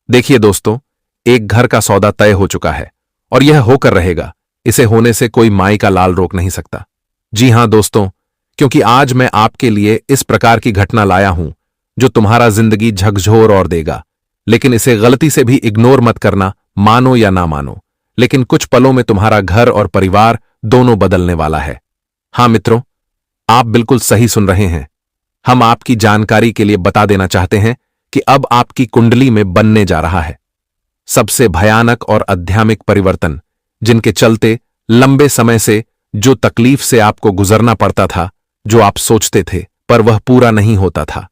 देखिए दोस्तों, एक घर का सौदा तय हो चुका है और यह होकर रहेगा। इसे होने से कोई माई का लाल रोक नहीं सकता। जी हां दोस्तों, क्योंकि आज मैं आपके लिए इस प्रकार की घटना लाया हूं जो तुम्हारा जिंदगी झकझोर और देगा। लेकिन इसे गलती से भी इग्नोर मत करना, मानो या ना मानो, लेकिन कुछ पलों में तुम्हारा घर और परिवार दोनों बदलने वाला है। हां मित्रों, आप बिल्कुल सही सुन रहे हैं। हम आपकी जानकारी के लिए बता देना चाहते हैं कि अब आपकी कुंडली में बनने जा रहा है सबसे भयानक और आध्यात्मिक परिवर्तन, जिनके चलते लंबे समय से जो तकलीफ से आपको गुजरना पड़ता था, जो आप सोचते थे पर वह पूरा नहीं होता था,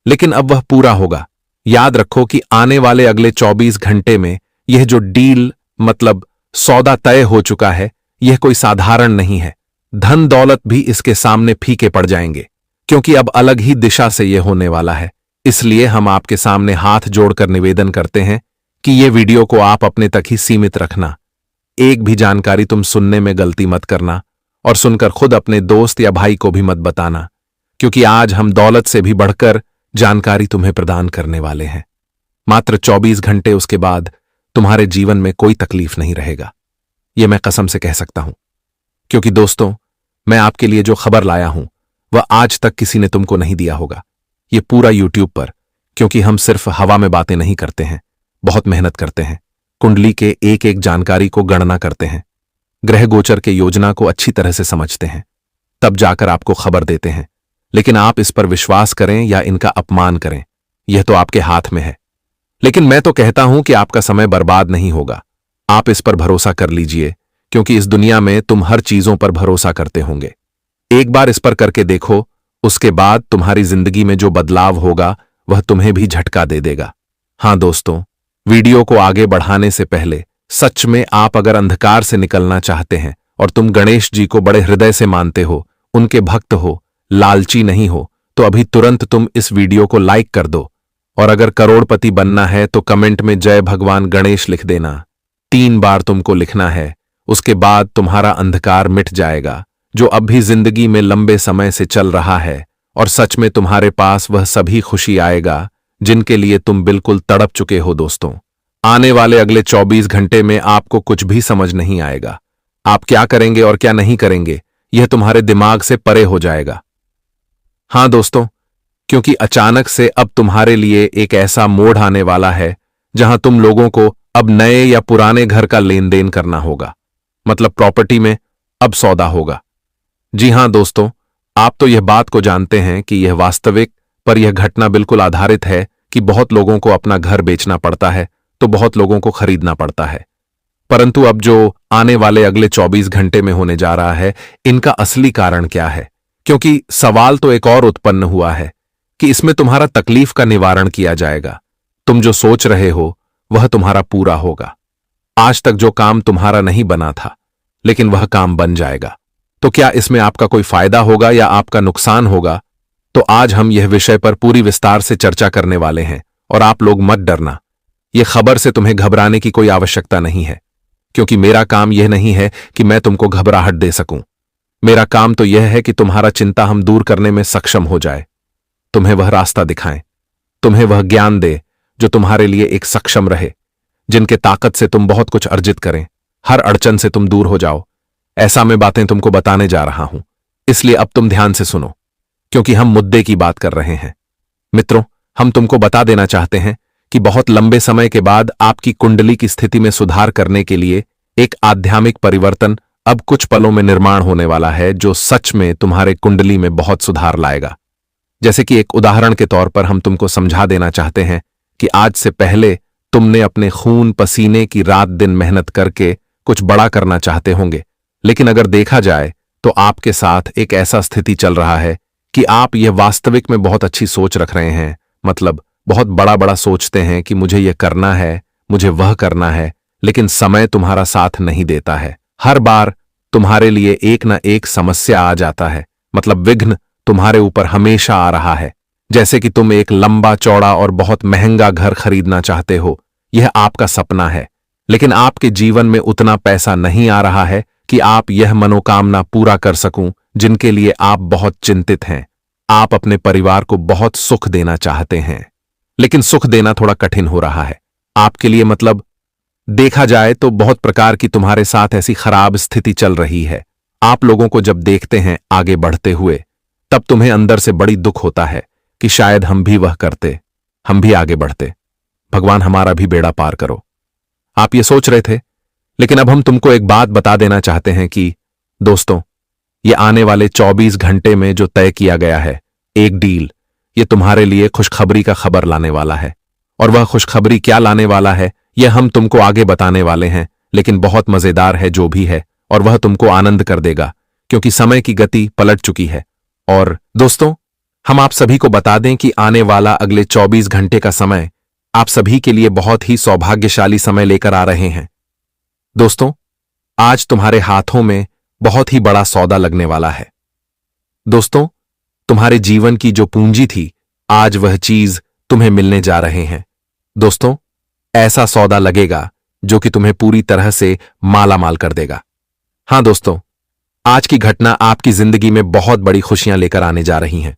लेकिन अब वह पूरा होगा। याद रखो कि आने वाले अगले 24 घंटे में यह जो डील मतलब सौदा तय हो चुका है, यह कोई साधारण नहीं है। धन दौलत भी इसके सामने फीके पड़ जाएंगे, क्योंकि अब अलग ही दिशा से यह होने वाला है। इसलिए हम आपके सामने हाथ जोड़कर निवेदन करते हैं कि यह वीडियो को आप अपने तक ही सीमित रखना। एक भी जानकारी तुम सुनने में गलती मत करना और सुनकर खुद अपने दोस्त या भाई को भी मत बताना, क्योंकि आज हम दौलत से भी बढ़कर जानकारी तुम्हें प्रदान करने वाले हैं। मात्र 24 घंटे उसके बाद तुम्हारे जीवन में कोई तकलीफ नहीं रहेगा, यह मैं कसम से कह सकता हूं। क्योंकि दोस्तों, मैं आपके लिए जो खबर लाया हूं वह आज तक किसी ने तुमको नहीं दिया होगा। यह पूरा यूट्यूब पर, क्योंकि हम सिर्फ हवा में बातें नहीं करते हैं, बहुत मेहनत करते हैं। कुंडली के एक एक जानकारी को गणना करते हैं, ग्रह गोचर के योजना को अच्छी तरह से समझते हैं, तब जाकर आपको खबर देते हैं। लेकिन आप इस पर विश्वास करें या इनका अपमान करें, यह तो आपके हाथ में है। लेकिन मैं तो कहता हूं कि आपका समय बर्बाद नहीं होगा। आप इस पर भरोसा कर लीजिए, क्योंकि इस दुनिया में तुम हर चीजों पर भरोसा करते होंगे। एक बार इस पर करके देखो, उसके बाद तुम्हारी जिंदगी में जो बदलाव होगा वह तुम्हें भी झटका दे देगा। हां दोस्तों, वीडियो को आगे बढ़ाने से पहले सच में आप अगर अंधकार से निकलना चाहते हैं और तुम गणेश जी को बड़े हृदय से मानते हो, उनके भक्त हो, लालची नहीं हो, तो अभी तुरंत तुम इस वीडियो को लाइक कर दो। और अगर करोड़पति बनना है तो कमेंट में जय भगवान गणेश लिख देना। 3 बार तुमको लिखना है, उसके बाद तुम्हारा अंधकार मिट जाएगा जो अब भी जिंदगी में लंबे समय से चल रहा है, और सच में तुम्हारे पास वह सभी खुशी आएगा जिनके लिए तुम बिल्कुल तड़प चुके हो। दोस्तों, आने वाले अगले 24 घंटे में आपको कुछ भी समझ नहीं आएगा। आप क्या करेंगे और क्या नहीं करेंगे, यह तुम्हारे दिमाग से परे हो जाएगा। हां दोस्तों, क्योंकि अचानक से अब तुम्हारे लिए एक ऐसा मोड़ आने वाला है जहां तुम लोगों को अब नए या पुराने घर का लेन देन करना होगा, मतलब प्रॉपर्टी में अब सौदा होगा। जी हां दोस्तों, आप तो यह बात को जानते हैं कि यह वास्तविक, पर यह घटना बिल्कुल आधारित है कि बहुत लोगों को अपना घर बेचना पड़ता है तो बहुत लोगों को खरीदना पड़ता है। परंतु अब जो आने वाले अगले 24 घंटे में होने जा रहा है, इनका असली कारण क्या है? क्योंकि सवाल तो एक और उत्पन्न हुआ है कि इसमें तुम्हारा तकलीफ का निवारण किया जाएगा। तुम जो सोच रहे हो वह तुम्हारा पूरा होगा। आज तक जो काम तुम्हारा नहीं बना था, लेकिन वह काम बन जाएगा। तो क्या इसमें आपका कोई फायदा होगा या आपका नुकसान होगा? तो आज हम यह विषय पर पूरी विस्तार से चर्चा करने वाले हैं। और आप लोग मत डरना, यह खबर से तुम्हें घबराने की कोई आवश्यकता नहीं है, क्योंकि मेरा काम यह नहीं है कि मैं तुमको घबराहट दे सकूं। मेरा काम तो यह है कि तुम्हारा चिंता हम दूर करने में सक्षम हो जाए, तुम्हें वह रास्ता दिखाएं, तुम्हें वह ज्ञान दे जो तुम्हारे लिए एक सक्षम रहे, जिनके ताकत से तुम बहुत कुछ अर्जित करें, हर अड़चन से तुम दूर हो जाओ। ऐसा मैं बातें तुमको बताने जा रहा हूं, इसलिए अब तुम ध्यान से सुनो, क्योंकि हम मुद्दे की बात कर रहे हैं। मित्रों, हम तुमको बता देना चाहते हैं कि बहुत लंबे समय के बाद आपकी कुंडली की स्थिति में सुधार करने के लिए एक आध्यात्मिक परिवर्तन अब कुछ पलों में निर्माण होने वाला है, जो सच में तुम्हारे कुंडली में बहुत सुधार लाएगा। जैसे कि एक उदाहरण के तौर पर हम तुमको समझा देना चाहते हैं कि आज से पहले तुमने अपने खून पसीने की रात दिन मेहनत करके कुछ बड़ा करना चाहते होंगे, लेकिन अगर देखा जाए तो आपके साथ एक ऐसा स्थिति चल रहा है कि आप यह वास्तविक में बहुत अच्छी सोच रख रहे हैं, मतलब बहुत बड़ा बड़ा सोचते हैं कि मुझे यह करना है, मुझे वह करना है, लेकिन समय तुम्हारा साथ नहीं देता है। हर बार तुम्हारे लिए एक ना एक समस्या आ जाता है, मतलब विघ्न तुम्हारे ऊपर हमेशा आ रहा है। जैसे कि तुम एक लंबा चौड़ा और बहुत महंगा घर खरीदना चाहते हो, यह आपका सपना है, लेकिन आपके जीवन में उतना पैसा नहीं आ रहा है कि आप यह मनोकामना पूरा कर सकूं जिनके लिए आप बहुत चिंतित हैं। आप अपने परिवार को बहुत सुख देना चाहते हैं, लेकिन सुख देना थोड़ा कठिन हो रहा है। आपके लिए मतलब देखा जाए तो बहुत प्रकार की तुम्हारे साथ ऐसी खराब स्थिति चल रही है। आप लोगों को जब देखते हैं आगे बढ़ते हुए, तब तुम्हें अंदर से बड़ी दुख होता है कि शायद हम भी वह करते, हम भी आगे बढ़ते, भगवान हमारा भी बेड़ा पार करो। आप ये सोच रहे थे, लेकिन अब हम तुमको एक बात बता देना चाहते हैं कि दोस्तों, ये आने वाले 24 घंटे में जो तय किया गया है एक डील, ये तुम्हारे लिए खुशखबरी का खबर लाने वाला है। और वह खुशखबरी क्या लाने वाला है यह हम तुमको आगे बताने वाले हैं, लेकिन बहुत मजेदार है जो भी है, और वह तुमको आनंद कर देगा, क्योंकि समय की गति पलट चुकी है। और दोस्तों, हम आप सभी को बता दें कि आने वाला अगले 24 घंटे का समय आप सभी के लिए बहुत ही सौभाग्यशाली समय लेकर आ रहे हैं। दोस्तों, आज तुम्हारे हाथों में बहुत ही बड़ा सौदा लगने वाला है। दोस्तों, तुम्हारे जीवन की जो पूंजी थी, आज वह चीज तुम्हें मिलने जा रहे हैं। दोस्तों, ऐसा सौदा लगेगा जो कि तुम्हें पूरी तरह से माला माल कर देगा। हां दोस्तों, आज की घटना आपकी जिंदगी में बहुत बड़ी खुशियां लेकर आने जा रही हैं।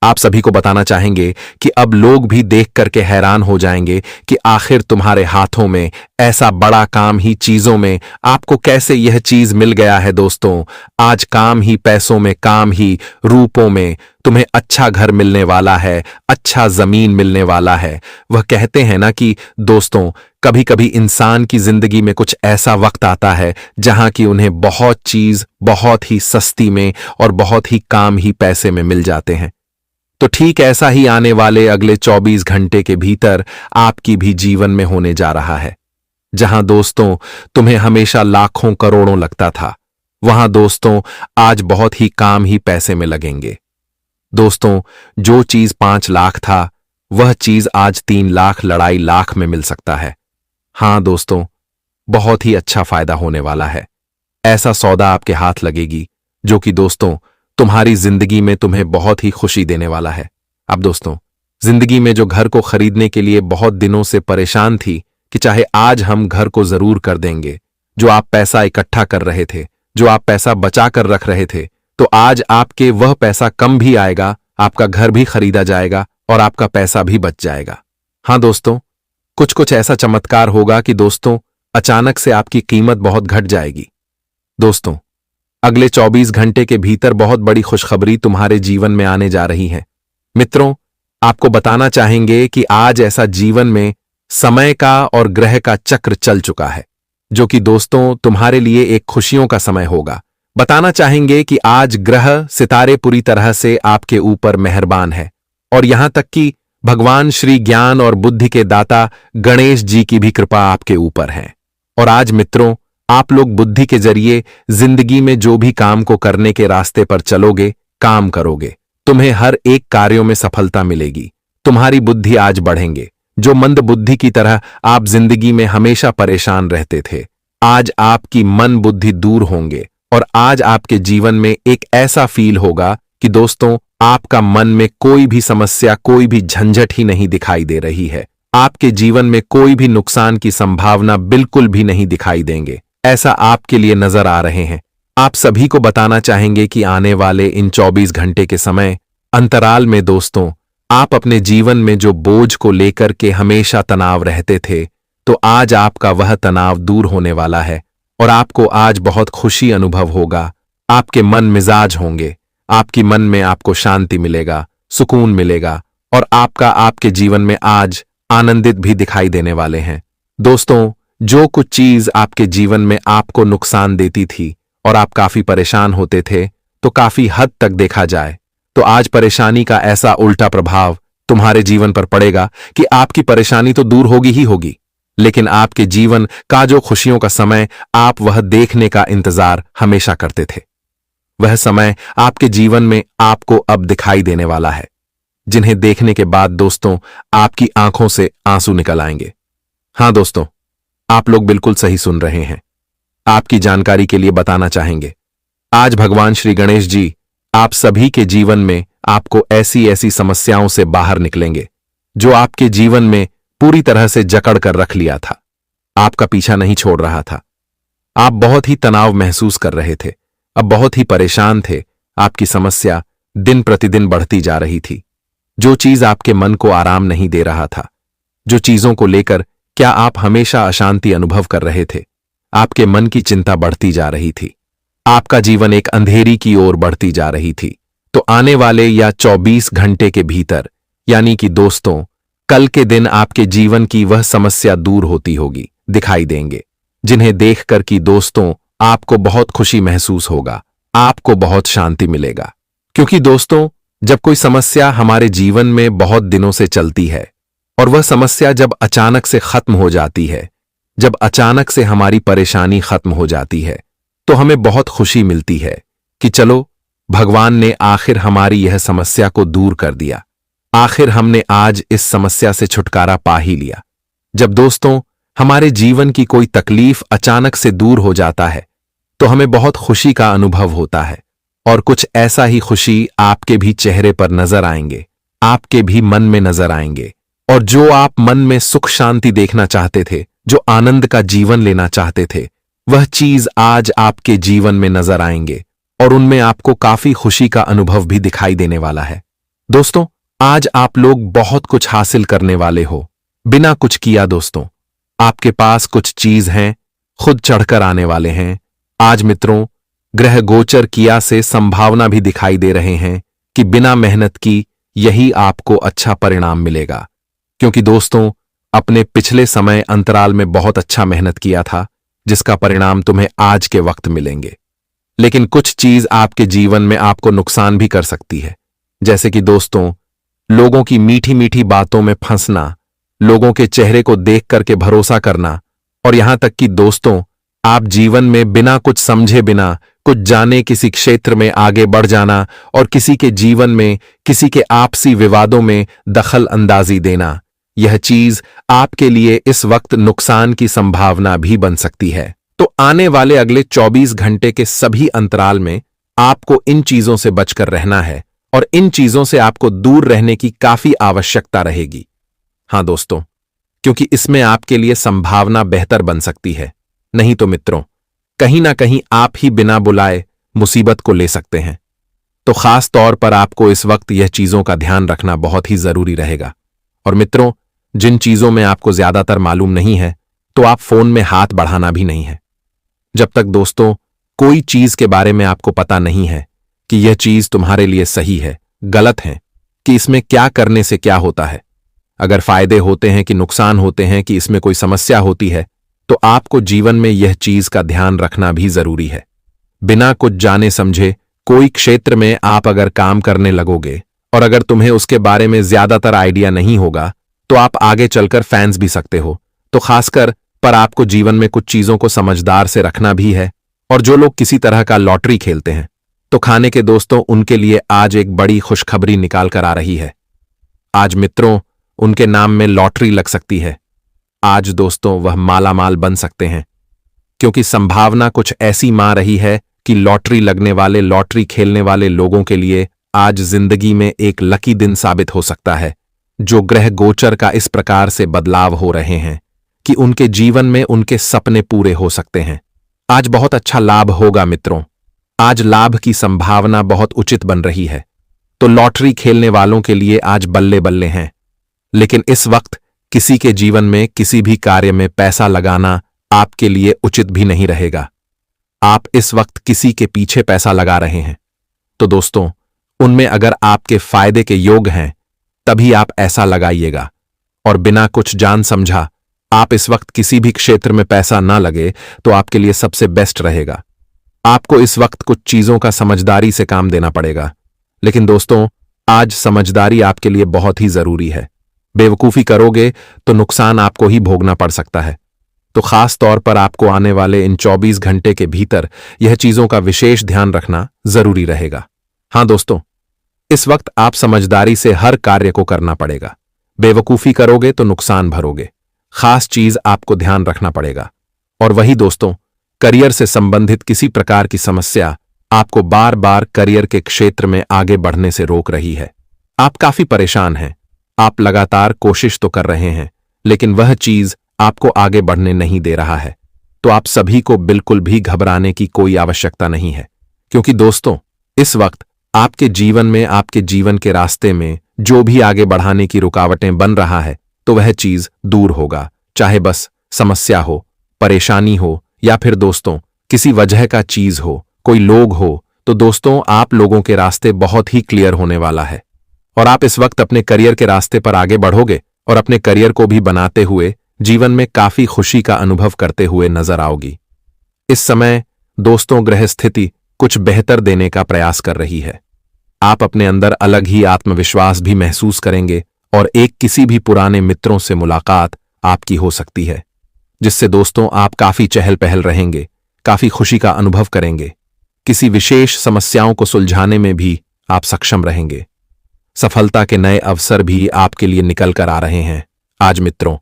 आप सभी को बताना चाहेंगे कि अब लोग भी देख करके हैरान हो जाएंगे कि आखिर तुम्हारे हाथों में ऐसा बड़ा काम ही चीजों में आपको कैसे यह चीज मिल गया है। दोस्तों, आज काम ही पैसों में, काम ही रूपों में तुम्हें अच्छा घर मिलने वाला है, अच्छा जमीन मिलने वाला है। वह कहते हैं ना कि दोस्तों, कभी कभी इंसान की जिंदगी में कुछ ऐसा वक्त आता है जहां कि उन्हें बहुत चीज बहुत ही सस्ती में और बहुत ही काम ही पैसे में मिल जाते हैं। तो ठीक ऐसा ही आने वाले अगले 24 घंटे के भीतर आपकी भी जीवन में होने जा रहा है। जहां दोस्तों तुम्हें हमेशा लाखों करोड़ों लगता था, वहां दोस्तों आज बहुत ही काम ही पैसे में लगेंगे। दोस्तों, जो चीज 5 लाख था, वह चीज आज 3 लाख लड़ाई लाख में मिल सकता है। हां दोस्तों, बहुत ही अच्छा फायदा होने वाला है। ऐसा सौदा आपके हाथ लगेगी जो कि दोस्तों तुम्हारी जिंदगी में तुम्हें बहुत ही खुशी देने वाला है। अब दोस्तों, जिंदगी में जो घर को खरीदने के लिए बहुत दिनों से परेशान थी कि चाहे आज हम घर को जरूर कर देंगे, जो आप पैसा इकट्ठा कर रहे थे, जो आप पैसा बचा कर रख रहे थे, तो आज आपके वह पैसा कम भी आएगा, आपका घर भी खरीदा जाएगा और आपका पैसा भी बच जाएगा। हां दोस्तों, कुछ कुछ ऐसा चमत्कार होगा कि दोस्तों अचानक से आपकी कीमत बहुत घट जाएगी। दोस्तों, अगले 24 घंटे के भीतर बहुत बड़ी खुशखबरी तुम्हारे जीवन में आने जा रही है। मित्रों, आपको बताना चाहेंगे कि आज ऐसा जीवन में समय का और ग्रह का चक्र चल चुका है, जो कि दोस्तों तुम्हारे लिए एक खुशियों का समय होगा। बताना चाहेंगे कि आज ग्रह सितारे पूरी तरह से आपके ऊपर मेहरबान है, और यहां तक कि भगवान श्री ज्ञान और बुद्धि के दाता गणेश जी की भी कृपा आपके ऊपर है। और आज मित्रों, आप लोग बुद्धि के जरिए जिंदगी में जो भी काम को करने के रास्ते पर चलोगे, काम करोगे, तुम्हें हर एक कार्यों में सफलता मिलेगी। तुम्हारी बुद्धि आज बढ़ेंगे। जो मंद बुद्धि की तरह आप जिंदगी में हमेशा परेशान रहते थे, आज आपकी मन बुद्धि दूर होंगे, और आज आपके जीवन में एक ऐसा फील होगा कि दोस्तों आपका मन में कोई भी समस्या, कोई भी झंझट ही नहीं दिखाई दे रही है। आपके जीवन में कोई भी नुकसान की संभावना बिल्कुल भी नहीं दिखाई देंगे। ऐसा आपके लिए नजर आ रहे हैं। आप सभी को बताना चाहेंगे कि आने वाले इन 24 घंटे के समय अंतराल में दोस्तों आप अपने जीवन में जो बोझ को लेकर के हमेशा तनाव रहते थे, तो आज आपका वह तनाव दूर होने वाला है, और आपको आज बहुत खुशी अनुभव होगा। आपके मन मिजाज होंगे, आपकी मन में आपको शांति मिलेगा, सुकून मिलेगा, और आपके जीवन में आज आनंदित भी दिखाई देने वाले हैं। दोस्तों, जो कुछ चीज आपके जीवन में आपको नुकसान देती थी और आप काफी परेशान होते थे, तो काफी हद तक देखा जाए तो आज परेशानी का ऐसा उल्टा प्रभाव तुम्हारे जीवन पर पड़ेगा कि आपकी परेशानी तो दूर होगी ही होगी, लेकिन आपके जीवन का जो खुशियों का समय आप वह देखने का इंतजार हमेशा करते थे, वह समय आपके जीवन में आपको अब दिखाई देने वाला है, जिन्हें देखने के बाद दोस्तों आपकी आंखों से आंसू निकल आएंगे। हां दोस्तों, आप लोग बिल्कुल सही सुन रहे हैं। आपकी जानकारी के लिए बताना चाहेंगे, आज भगवान श्री गणेश जी आप सभी के जीवन में आपको ऐसी ऐसी समस्याओं से बाहर निकलेंगे जो आपके जीवन में पूरी तरह से जकड़ कर रख लिया था, आपका पीछा नहीं छोड़ रहा था। आप बहुत ही तनाव महसूस कर रहे थे, अब बहुत ही परेशान थे, आपकी समस्या दिन प्रतिदिन बढ़ती जा रही थी। जो चीज आपके मन को आराम नहीं दे रहा था, जो चीजों को लेकर क्या आप हमेशा अशांति अनुभव कर रहे थे? आपके मन की चिंता बढ़ती जा रही थी, आपका जीवन एक अंधेरी की ओर बढ़ती जा रही थी। तो आने वाले या 24 घंटे के भीतर, यानी कि दोस्तों, कल के दिन आपके जीवन की वह समस्या दूर होती होगी, दिखाई देंगे, जिन्हें देखकर कि दोस्तों आपको बहुत खुशी महसूस होगा, आपको बहुत शांति मिलेगा। क्योंकि दोस्तों, जब कोई समस्या हमारे जीवन में बहुत दिनों से चलती है और वह समस्या जब अचानक से खत्म हो जाती है, जब अचानक से हमारी परेशानी खत्म हो जाती है, तो हमें बहुत खुशी मिलती है कि चलो, भगवान ने आखिर हमारी यह समस्या को दूर कर दिया। आखिर हमने आज इस समस्या से छुटकारा पा ही लिया। जब दोस्तों हमारे जीवन की कोई तकलीफ अचानक से दूर हो जाता है, तो हमें बहुत खुशी का अनुभव होता है और कुछ ऐसा ही खुशी आपके भी चेहरे पर नजर आएंगे, आपके भी मन में नजर आएंगे। और जो आप मन में सुख शांति देखना चाहते थे, जो आनंद का जीवन लेना चाहते थे, वह चीज आज आपके जीवन में नजर आएंगे और उनमें आपको काफी खुशी का अनुभव भी दिखाई देने वाला है। दोस्तों, आज आप लोग बहुत कुछ हासिल करने वाले हो, बिना कुछ किया। दोस्तों, आपके पास कुछ चीज हैं, खुद चढ़कर आने वाले हैं। आज मित्रों, ग्रह गोचर किया से संभावना भी दिखाई दे रहे हैं कि बिना मेहनत की यही आपको अच्छा परिणाम मिलेगा। क्योंकि दोस्तों, अपने पिछले समय अंतराल में बहुत अच्छा मेहनत किया था, जिसका परिणाम तुम्हें आज के वक्त मिलेंगे। लेकिन कुछ चीज आपके जीवन में आपको नुकसान भी कर सकती है, जैसे कि दोस्तों, लोगों की मीठी मीठी बातों में फंसना, लोगों के चेहरे को देख करके भरोसा करना, और यहां तक कि दोस्तों, आप जीवन में बिना कुछ समझे, बिना कुछ जाने किसी क्षेत्र में आगे बढ़ जाना और किसी के जीवन में, किसी के आपसी विवादों में दखल अंदाजी देना, यह चीज आपके लिए इस वक्त नुकसान की संभावना भी बन सकती है। तो आने वाले अगले 24 घंटे के सभी अंतराल में आपको इन चीजों से बचकर रहना है और इन चीजों से आपको दूर रहने की काफी आवश्यकता रहेगी। हां दोस्तों, क्योंकि इसमें आपके लिए संभावना बेहतर बन सकती है। नहीं तो मित्रों, कहीं ना कहीं आप ही बिना बुलाए मुसीबत को ले सकते हैं। तो खास तौर पर आपको इस वक्त यह चीजों का ध्यान रखना बहुत ही जरूरी रहेगा। और मित्रों, जिन चीजों में आपको ज्यादातर मालूम नहीं है, तो आप फोन में हाथ बढ़ाना भी नहीं है। जब तक दोस्तों कोई चीज के बारे में आपको पता नहीं है कि यह चीज तुम्हारे लिए सही है, गलत है, कि इसमें क्या करने से क्या होता है, अगर फायदे होते हैं कि नुकसान होते हैं, कि इसमें कोई समस्या होती है, तो आपको जीवन में यह चीज का ध्यान रखना भी जरूरी है। बिना कुछ जाने समझे कोई क्षेत्र में आप अगर काम करने लगोगे और अगर तुम्हें उसके बारे में ज्यादातर आइडिया नहीं होगा, तो आप आगे चलकर फैंस भी सकते हो। तो खासकर पर आपको जीवन में कुछ चीजों को समझदार से रखना भी है। और जो लोग किसी तरह का लॉटरी खेलते हैं, तो खाने के दोस्तों, उनके लिए आज एक बड़ी खुशखबरी निकाल कर आ रही है। आज मित्रों, उनके नाम में लॉटरी लग सकती है। आज दोस्तों वह मालामाल बन सकते हैं, क्योंकि संभावना कुछ ऐसी मा रही है कि लॉटरी लगने वाले, लॉटरी खेलने वाले लोगों के लिए आज जिंदगी में एक लकी दिन साबित हो सकता है। जो ग्रह गोचर का इस प्रकार से बदलाव हो रहे हैं कि उनके जीवन में उनके सपने पूरे हो सकते हैं। आज बहुत अच्छा लाभ होगा मित्रों। आज लाभ की संभावना बहुत उचित बन रही है। तो लॉटरी खेलने वालों के लिए आज बल्ले बल्ले हैं। लेकिन इस वक्त किसी के जीवन में किसी भी कार्य में पैसा लगाना आपके लिए उचित भी नहीं रहेगा। आप इस वक्त किसी के पीछे पैसा लगा रहे हैं, तो दोस्तों उनमें अगर आपके फायदे के योग हैं, तभी आप ऐसा लगाइएगा। और बिना कुछ जान समझा आप इस वक्त किसी भी क्षेत्र में पैसा ना लगे, तो आपके लिए सबसे बेस्ट रहेगा। आपको इस वक्त कुछ चीजों का समझदारी से काम देना पड़ेगा। लेकिन दोस्तों, आज समझदारी आपके लिए बहुत ही जरूरी है। बेवकूफी करोगे तो नुकसान आपको ही भोगना पड़ सकता है। तो खास तौर पर आपको आने वाले इन 24 घंटे के भीतर यह चीजों का विशेष ध्यान रखना जरूरी रहेगा। हां दोस्तों, इस वक्त आप समझदारी से हर कार्य को करना पड़ेगा। बेवकूफी करोगे तो नुकसान भरोगे। खास चीज आपको ध्यान रखना पड़ेगा। और वही दोस्तों, करियर से संबंधित किसी प्रकार की समस्या आपको बार बार करियर के क्षेत्र में आगे बढ़ने से रोक रही है। आप काफी परेशान हैं। आप लगातार कोशिश तो कर रहे हैं, लेकिन वह चीज आपको आगे बढ़ने नहीं दे रहा है। तो आप सभी को बिल्कुल भी घबराने की कोई आवश्यकता नहीं है, क्योंकि दोस्तों इस वक्त आपके जीवन में, आपके जीवन के रास्ते में जो भी आगे बढ़ाने की रुकावटें बन रहा है, तो वह चीज दूर होगा, चाहे बस समस्या हो, परेशानी हो या फिर दोस्तों किसी वजह का चीज हो, कोई लोग हो, तो दोस्तों आप लोगों के रास्ते बहुत ही क्लियर होने वाला है और आप इस वक्त अपने करियर के रास्ते पर आगे बढ़ोगे और अपने करियर को भी बनाते हुए जीवन में काफी खुशी का अनुभव करते हुए नजर आओगी। इस समय दोस्तों ग्रह स्थिति कुछ बेहतर देने का प्रयास कर रही है। आप अपने अंदर अलग ही आत्मविश्वास भी महसूस करेंगे और एक किसी भी पुराने मित्रों से मुलाकात आपकी हो सकती है, जिससे दोस्तों आप काफी चहल पहल रहेंगे, काफी खुशी का अनुभव करेंगे। किसी विशेष समस्याओं को सुलझाने में भी आप सक्षम रहेंगे। सफलता के नए अवसर भी आपके लिए निकल कर आ रहे हैं। आज मित्रों,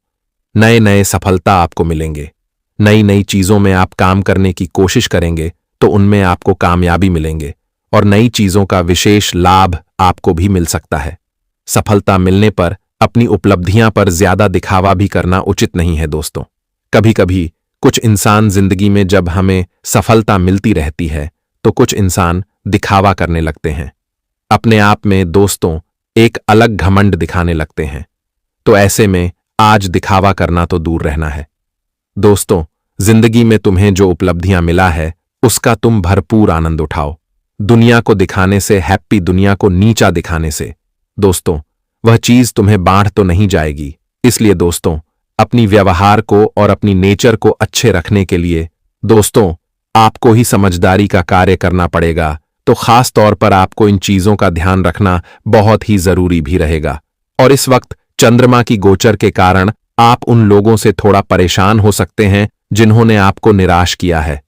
नए नए सफलता आपको मिलेंगे। नई नई चीजों में आप काम करने की कोशिश करेंगे तो उनमें आपको कामयाबी मिलेंगे और नई चीजों का विशेष लाभ आपको भी मिल सकता है। सफलता मिलने पर अपनी उपलब्धियां पर ज्यादा दिखावा भी करना उचित नहीं है दोस्तों। कभी कभी कुछ इंसान जिंदगी में जब हमें सफलता मिलती रहती है तो कुछ इंसान दिखावा करने लगते हैं, अपने आप में दोस्तों एक अलग घमंड दिखाने लगते हैं। तो ऐसे में आज दिखावा करना तो दूर रहना है। दोस्तों, जिंदगी में तुम्हें जो उपलब्धियां मिला है उसका तुम भरपूर आनंद उठाओ। दुनिया को दिखाने से, हैप्पी दुनिया को नीचा दिखाने से दोस्तों वह चीज तुम्हें बांट तो नहीं जाएगी। इसलिए दोस्तों अपनी व्यवहार को और अपनी नेचर को अच्छे रखने के लिए दोस्तों आपको ही समझदारी का कार्य करना पड़ेगा। तो खास तौर पर आपको इन चीजों का ध्यान रखना बहुत ही जरूरी भी रहेगा। और इस वक्त चंद्रमा की गोचर के कारण आप उन लोगों से थोड़ा परेशान हो सकते हैं जिन्होंने आपको निराश किया है।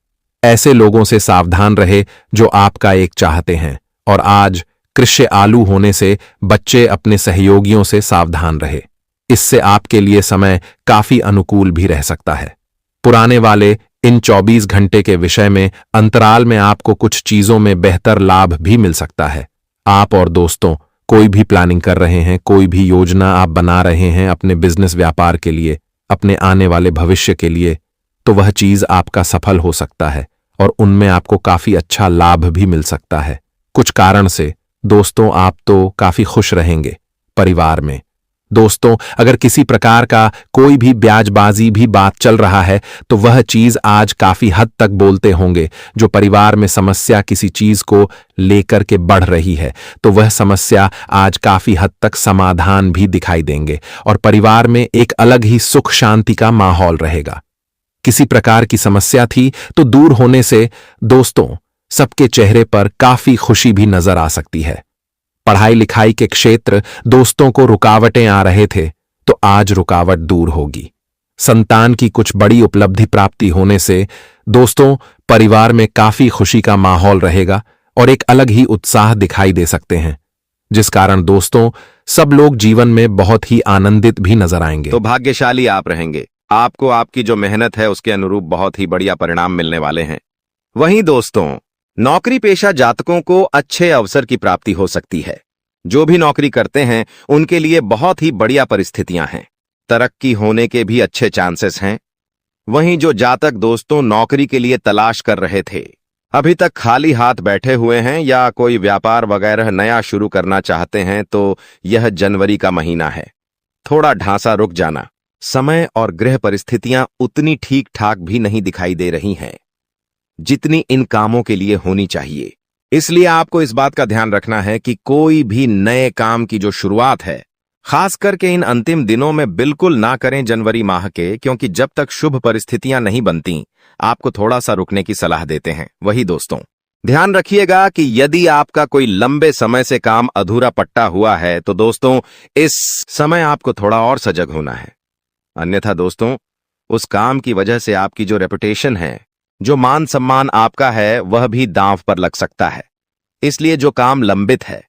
ऐसे लोगों से सावधान रहे जो आपका एक चाहते हैं। और आज कृष्य आलू होने से बच्चे अपने सहयोगियों से सावधान रहे। इससे आपके लिए समय काफी अनुकूल भी रह सकता है। पुराने वाले इन 24 घंटे के विषय में अंतराल में आपको कुछ चीजों में बेहतर लाभ भी मिल सकता है। आप और दोस्तों कोई भी प्लानिंग कर रहे हैं, कोई भी योजना आप बना रहे हैं अपने बिजनेस व्यापार के लिए, अपने आने वाले भविष्य के लिए, तो वह चीज आपका सफल हो सकता है और उनमें आपको काफी अच्छा लाभ भी मिल सकता है। कुछ कारण से दोस्तों आप तो काफी खुश रहेंगे। परिवार में दोस्तों अगर किसी प्रकार का कोई भी ब्याजबाजी भी बात चल रहा है तो वह चीज आज काफी हद तक बोलते होंगे। जो परिवार में समस्या किसी चीज को लेकर के बढ़ रही है तो वह समस्या आज काफी हद तक समाधान भी दिखाई देंगे और परिवार में एक अलग ही सुख शांति का माहौल रहेगा। किसी प्रकार की समस्या थी तो दूर होने से दोस्तों सबके चेहरे पर काफी खुशी भी नजर आ सकती है। पढ़ाई लिखाई के क्षेत्र दोस्तों को रुकावटें आ रहे थे तो आज रुकावट दूर होगी। संतान की कुछ बड़ी उपलब्धि प्राप्ति होने से दोस्तों परिवार में काफी खुशी का माहौल रहेगा और एक अलग ही उत्साह दिखाई दे सकते हैं, जिस कारण दोस्तों सब लोग जीवन में बहुत ही आनंदित भी नजर आएंगे। तो भाग्यशाली आप रहेंगे। आपको आपकी जो मेहनत है उसके अनुरूप बहुत ही बढ़िया परिणाम मिलने वाले हैं। वहीं दोस्तों नौकरी पेशा जातकों को अच्छे अवसर की प्राप्ति हो सकती है। जो भी नौकरी करते हैं उनके लिए बहुत ही बढ़िया परिस्थितियां हैं। तरक्की होने के भी अच्छे चांसेस हैं। वहीं जो जातक दोस्तों नौकरी के लिए तलाश कर रहे थे, अभी तक खाली हाथ बैठे हुए हैं या कोई व्यापार वगैरह नया शुरू करना चाहते हैं, तो यह जनवरी का महीना है। थोड़ा ढांसा रुक जाना। समय और ग्रह परिस्थितियां उतनी ठीक ठाक भी नहीं दिखाई दे रही हैं जितनी इन कामों के लिए होनी चाहिए। इसलिए आपको इस बात का ध्यान रखना है कि कोई भी नए काम की जो शुरुआत है खास करके इन अंतिम दिनों में बिल्कुल ना करें जनवरी माह के, क्योंकि जब तक शुभ परिस्थितियां नहीं बनती आपको थोड़ा सा रुकने की सलाह देते हैं। वही दोस्तों ध्यान रखिएगा कि यदि आपका कोई लंबे समय से काम अधूरा पट्टा हुआ है तो दोस्तों इस समय आपको थोड़ा और सजग होना है। अन्यथा दोस्तों उस काम की वजह से आपकी जो रेपुटेशन है, जो मान सम्मान आपका है, वह भी दांव पर लग सकता है। इसलिए जो काम लंबित है,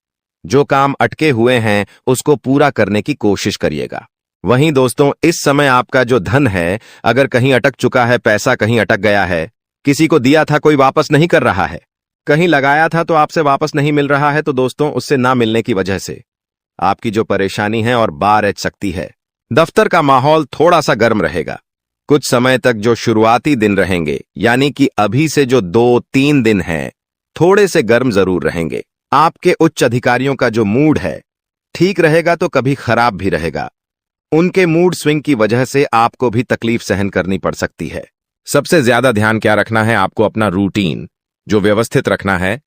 जो काम अटके हुए हैं, उसको पूरा करने की कोशिश करिएगा। वहीं दोस्तों इस समय आपका जो धन है अगर कहीं अटक चुका है, पैसा कहीं अटक गया है, किसी को दिया था कोई वापस नहीं कर रहा है, कहीं लगाया था तो आपसे वापस नहीं मिल रहा है, तो दोस्तों उससे ना मिलने की वजह से आपकी जो परेशानी है और बार एच सकती है। दफ्तर का माहौल थोड़ा सा गर्म रहेगा। कुछ समय तक जो शुरुआती दिन रहेंगे, यानी कि अभी से जो 2-3 दिन हैं, थोड़े से गर्म जरूर रहेंगे। आपके उच्च अधिकारियों का जो मूड है ठीक रहेगा तो कभी खराब भी रहेगा। उनके मूड स्विंग की वजह से आपको भी तकलीफ सहन करनी पड़ सकती है। सबसे ज्यादा ध्यान क्या रखना है, आपको अपना रूटीन जो व्यवस्थित रखना है।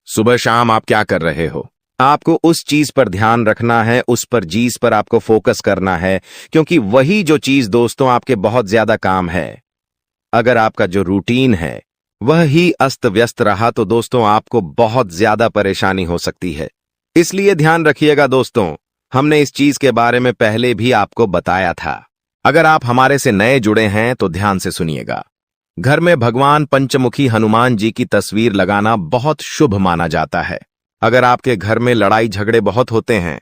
सुबह शाम आप क्या कर रहे हो, आपको उस चीज पर ध्यान रखना है, उस पर चीज पर आपको फोकस करना है, क्योंकि वही जो चीज दोस्तों आपके बहुत ज्यादा काम है। अगर आपका जो रूटीन है वह ही अस्त व्यस्त रहा तो दोस्तों आपको बहुत ज्यादा परेशानी हो सकती है। इसलिए ध्यान रखिएगा दोस्तों, हमने इस चीज के बारे में पहले भी आपको बताया था। अगर आप हमारे से नए जुड़े हैं तो ध्यान से सुनिएगा। घर में भगवान पंचमुखी हनुमान जी की तस्वीर लगाना बहुत शुभ माना जाता है। अगर आपके घर में लड़ाई झगड़े बहुत होते हैं,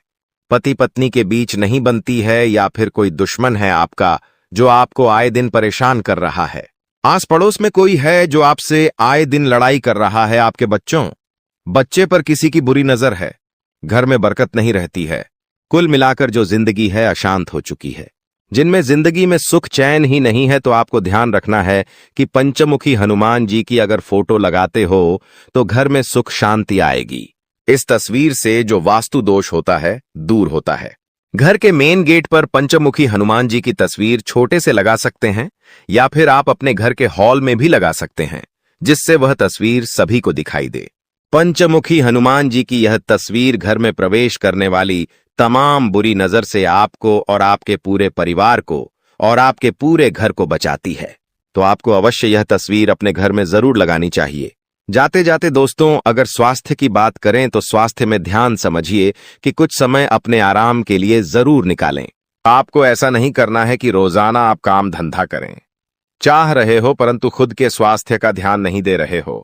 पति पत्नी के बीच नहीं बनती है, या फिर कोई दुश्मन है आपका जो आपको आए दिन परेशान कर रहा है, आस पड़ोस में कोई है जो आपसे आए दिन लड़ाई कर रहा है, आपके बच्चे पर किसी की बुरी नजर है, घर में बरकत नहीं रहती है, कुल मिलाकर जो जिंदगी है अशांत हो चुकी है, जिनमें जिंदगी में सुख चैन ही नहीं है, तो आपको ध्यान रखना है कि पंचमुखी हनुमान जी की अगर फोटो लगाते हो तो घर में सुख शांति आएगी। इस तस्वीर से जो वास्तु दोष होता है दूर होता है। घर के मेन गेट पर पंचमुखी हनुमान जी की तस्वीर छोटे से लगा सकते हैं, या फिर आप अपने घर के हॉल में भी लगा सकते हैं, जिससे वह तस्वीर सभी को दिखाई दे। पंचमुखी हनुमान जी की यह तस्वीर घर में प्रवेश करने वाली तमाम बुरी नजर से आपको और आपके पूरे परिवार को और आपके पूरे घर को बचाती है। तो आपको अवश्य यह तस्वीर अपने घर में जरूर लगानी चाहिए। जाते जाते दोस्तों, अगर स्वास्थ्य की बात करें तो स्वास्थ्य में ध्यान समझिए कि कुछ समय अपने आराम के लिए जरूर निकालें। आपको ऐसा नहीं करना है कि रोजाना आप काम धंधा करें, चाह रहे हो परंतु खुद के स्वास्थ्य का ध्यान नहीं दे रहे हो।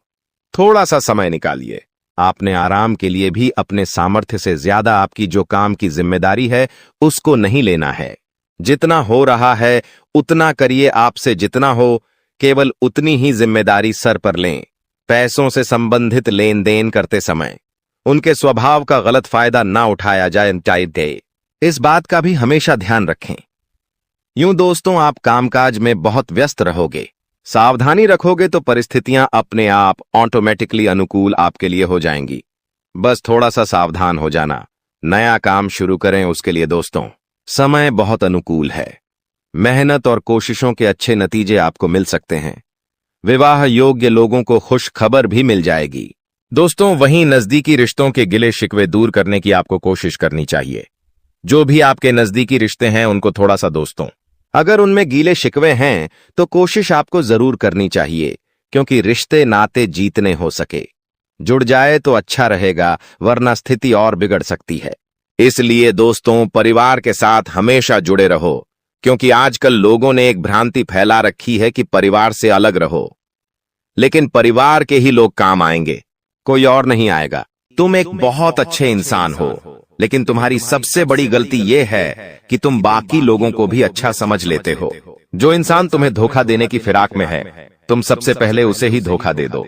थोड़ा सा समय निकालिए। आपने आराम के लिए भी अपने सामर्थ्य से ज्यादा आपकी जो काम की जिम्मेदारी है उसको नहीं लेना है। जितना हो रहा है उतना करिए, आपसे जितना हो केवल उतनी ही जिम्मेदारी सर पर लें। पैसों से संबंधित लेन देन करते समय उनके स्वभाव का गलत फायदा ना उठाया जाए, इस बात का भी हमेशा ध्यान रखें। यूं दोस्तों आप कामकाज में बहुत व्यस्त रहोगे, सावधानी रखोगे तो परिस्थितियां अपने आप ऑटोमेटिकली अनुकूल आपके लिए हो जाएंगी। बस थोड़ा सा सावधान हो जाना। नया काम शुरू करें उसके लिए दोस्तों समय बहुत अनुकूल है। मेहनत और कोशिशों के अच्छे नतीजे आपको मिल सकते हैं। विवाह योग्य लोगों को खुश खबर भी मिल जाएगी। दोस्तों वहीं नजदीकी रिश्तों के गिले शिकवे दूर करने की आपको कोशिश करनी चाहिए। जो भी आपके नजदीकी रिश्ते हैं उनको थोड़ा सा दोस्तों, अगर उनमें गीले शिकवे हैं तो कोशिश आपको जरूर करनी चाहिए, क्योंकि रिश्ते नाते जीतने हो सके। जुड़ जाए तो अच्छा रहेगा, वरना स्थिति और बिगड़ सकती है। इसलिए दोस्तों परिवार के साथ हमेशा जुड़े रहो, क्योंकि आजकल लोगों ने एक भ्रांति फैला रखी है कि परिवार से अलग रहो, लेकिन परिवार के ही लोग काम आएंगे, कोई और नहीं आएगा। तुम एक बहुत अच्छे इंसान हो, लेकिन तुम्हारी सबसे बड़ी गलती यह है कि तुम बाकी लोगों को भी अच्छा समझ लेते हो। जो इंसान तुम्हें धोखा देने की फिराक में है, तुम सबसे पहले उसे ही धोखा दे दो।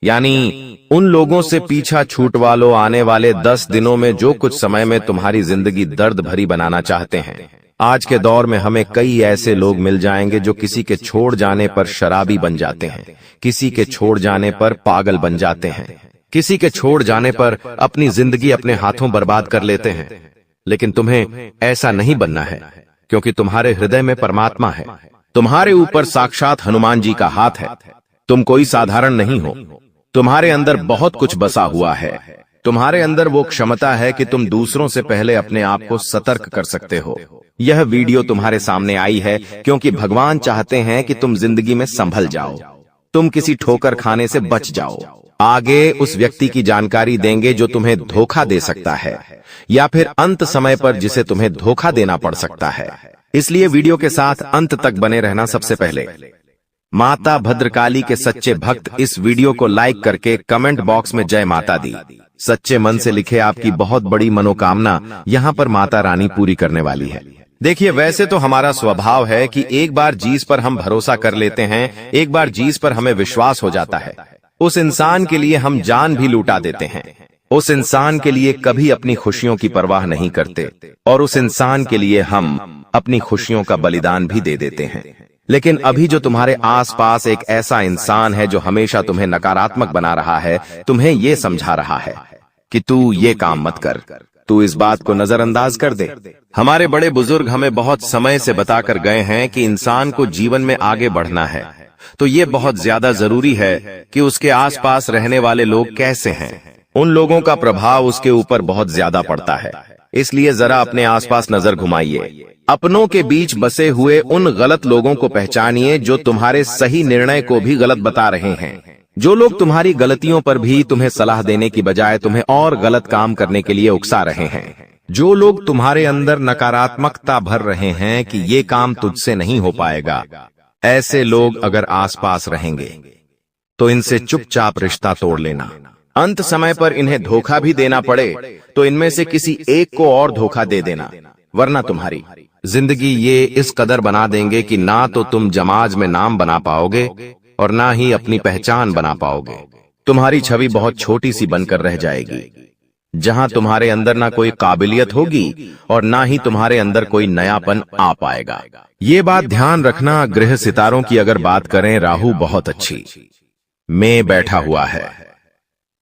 यानी उन लोगों से पीछा छूटवा लो। आने वाले 10 दिनों में जो कुछ समय में तुम्हारी जिंदगी दर्द भरी बनाना चाहते हैं। आज के दौर में हमें कई ऐसे लोग मिल जाएंगे जो किसी के छोड़ जाने पर शराबी बन जाते हैं, किसी के छोड़ जाने पर पागल बन जाते हैं, किसी के छोड़ जाने पर अपनी जिंदगी अपने हाथों बर्बाद कर लेते हैं। लेकिन तुम्हें ऐसा नहीं बनना है, क्योंकि तुम्हारे हृदय में परमात्मा है, तुम्हारे ऊपर साक्षात हनुमान जी का हाथ है। तुम कोई साधारण नहीं हो, तुम्हारे अंदर बहुत कुछ बसा हुआ है। तुम्हारे अंदर वो क्षमता है कि तुम दूसरों से पहले अपने आप को सतर्क कर सकते हो। यह वीडियो तुम्हारे सामने आई है क्योंकि भगवान चाहते हैं कि तुम जिंदगी में संभल जाओ, तुम किसी ठोकर खाने से बच जाओ। आगे उस व्यक्ति की जानकारी देंगे जो तुम्हें धोखा दे सकता है, या फिर अंत समय पर जिसे तुम्हें धोखा देना पड़ सकता है। इसलिए वीडियो के साथ अंत तक बने रहना। सबसे पहले माता भद्रकाली के सच्चे भक्त इस वीडियो को लाइक करके कमेंट बॉक्स में जय माता दी सच्चे मन से लिखे। आपकी बहुत बड़ी मनोकामना यहाँ पर माता रानी पूरी करने वाली है। देखिए, वैसे तो हमारा स्वभाव है कि एक बार चीज पर हम भरोसा कर लेते हैं, एक बार चीज पर हमें विश्वास हो जाता है, उस इंसान के लिए हम जान भी लूटा देते हैं, उस इंसान के लिए कभी अपनी खुशियों की परवाह नहीं करते, और उस इंसान के लिए हम अपनी खुशियों का बलिदान भी दे देते हैं। लेकिन अभी जो तुम्हारे आसपास एक ऐसा इंसान है जो हमेशा तुम्हें नकारात्मक बना रहा है, तुम्हें ये समझा रहा है कि तू ये काम मत कर, तू इस बात को नजरअंदाज कर दे। हमारे बड़े बुजुर्ग हमें बहुत समय से बताकर गए हैं कि इंसान को जीवन में आगे बढ़ना है तो ये बहुत ज्यादा जरूरी है कि उसके आसपास रहने वाले लोग कैसे हैं। उन लोगों का प्रभाव उसके ऊपर बहुत ज्यादा पड़ता है। इसलिए जरा अपने आसपास नजर घुमाइए। अपनों के बीच बसे हुए उन गलत लोगों को पहचानिए जो तुम्हारे सही निर्णय को भी गलत बता रहे हैं। जो लोग तुम्हारी गलतियों पर भी तुम्हें सलाह देने की बजाय तुम्हें और गलत काम करने के लिए उकसा रहे हैं। जो लोग तुम्हारे अंदर नकारात्मकता भर रहे हैं कि ये काम तुझसे नहीं हो पाएगा, ऐसे लोग अगर आसपास रहेंगे तो इनसे चुपचाप रिश्ता तोड़ लेना। अंत समय पर इन्हें धोखा भी देना पड़े तो इनमें से किसी एक को और धोखा दे देना, वरना तुम्हारी जिंदगी ये इस कदर बना देंगे कि ना तो तुम समाज में नाम बना पाओगे और ना ही अपनी पहचान बना पाओगे। तुम्हारी छवि बहुत छोटी सी बनकर रह जाएगी, जहां तुम्हारे अंदर ना कोई काबिलियत होगी और ना ही तुम्हारे अंदर कोई नयापन आ पाएगा। ये बात ध्यान रखना। ग्रह सितारों की अगर बात करें, राहु बहुत अच्छी में बैठा हुआ है।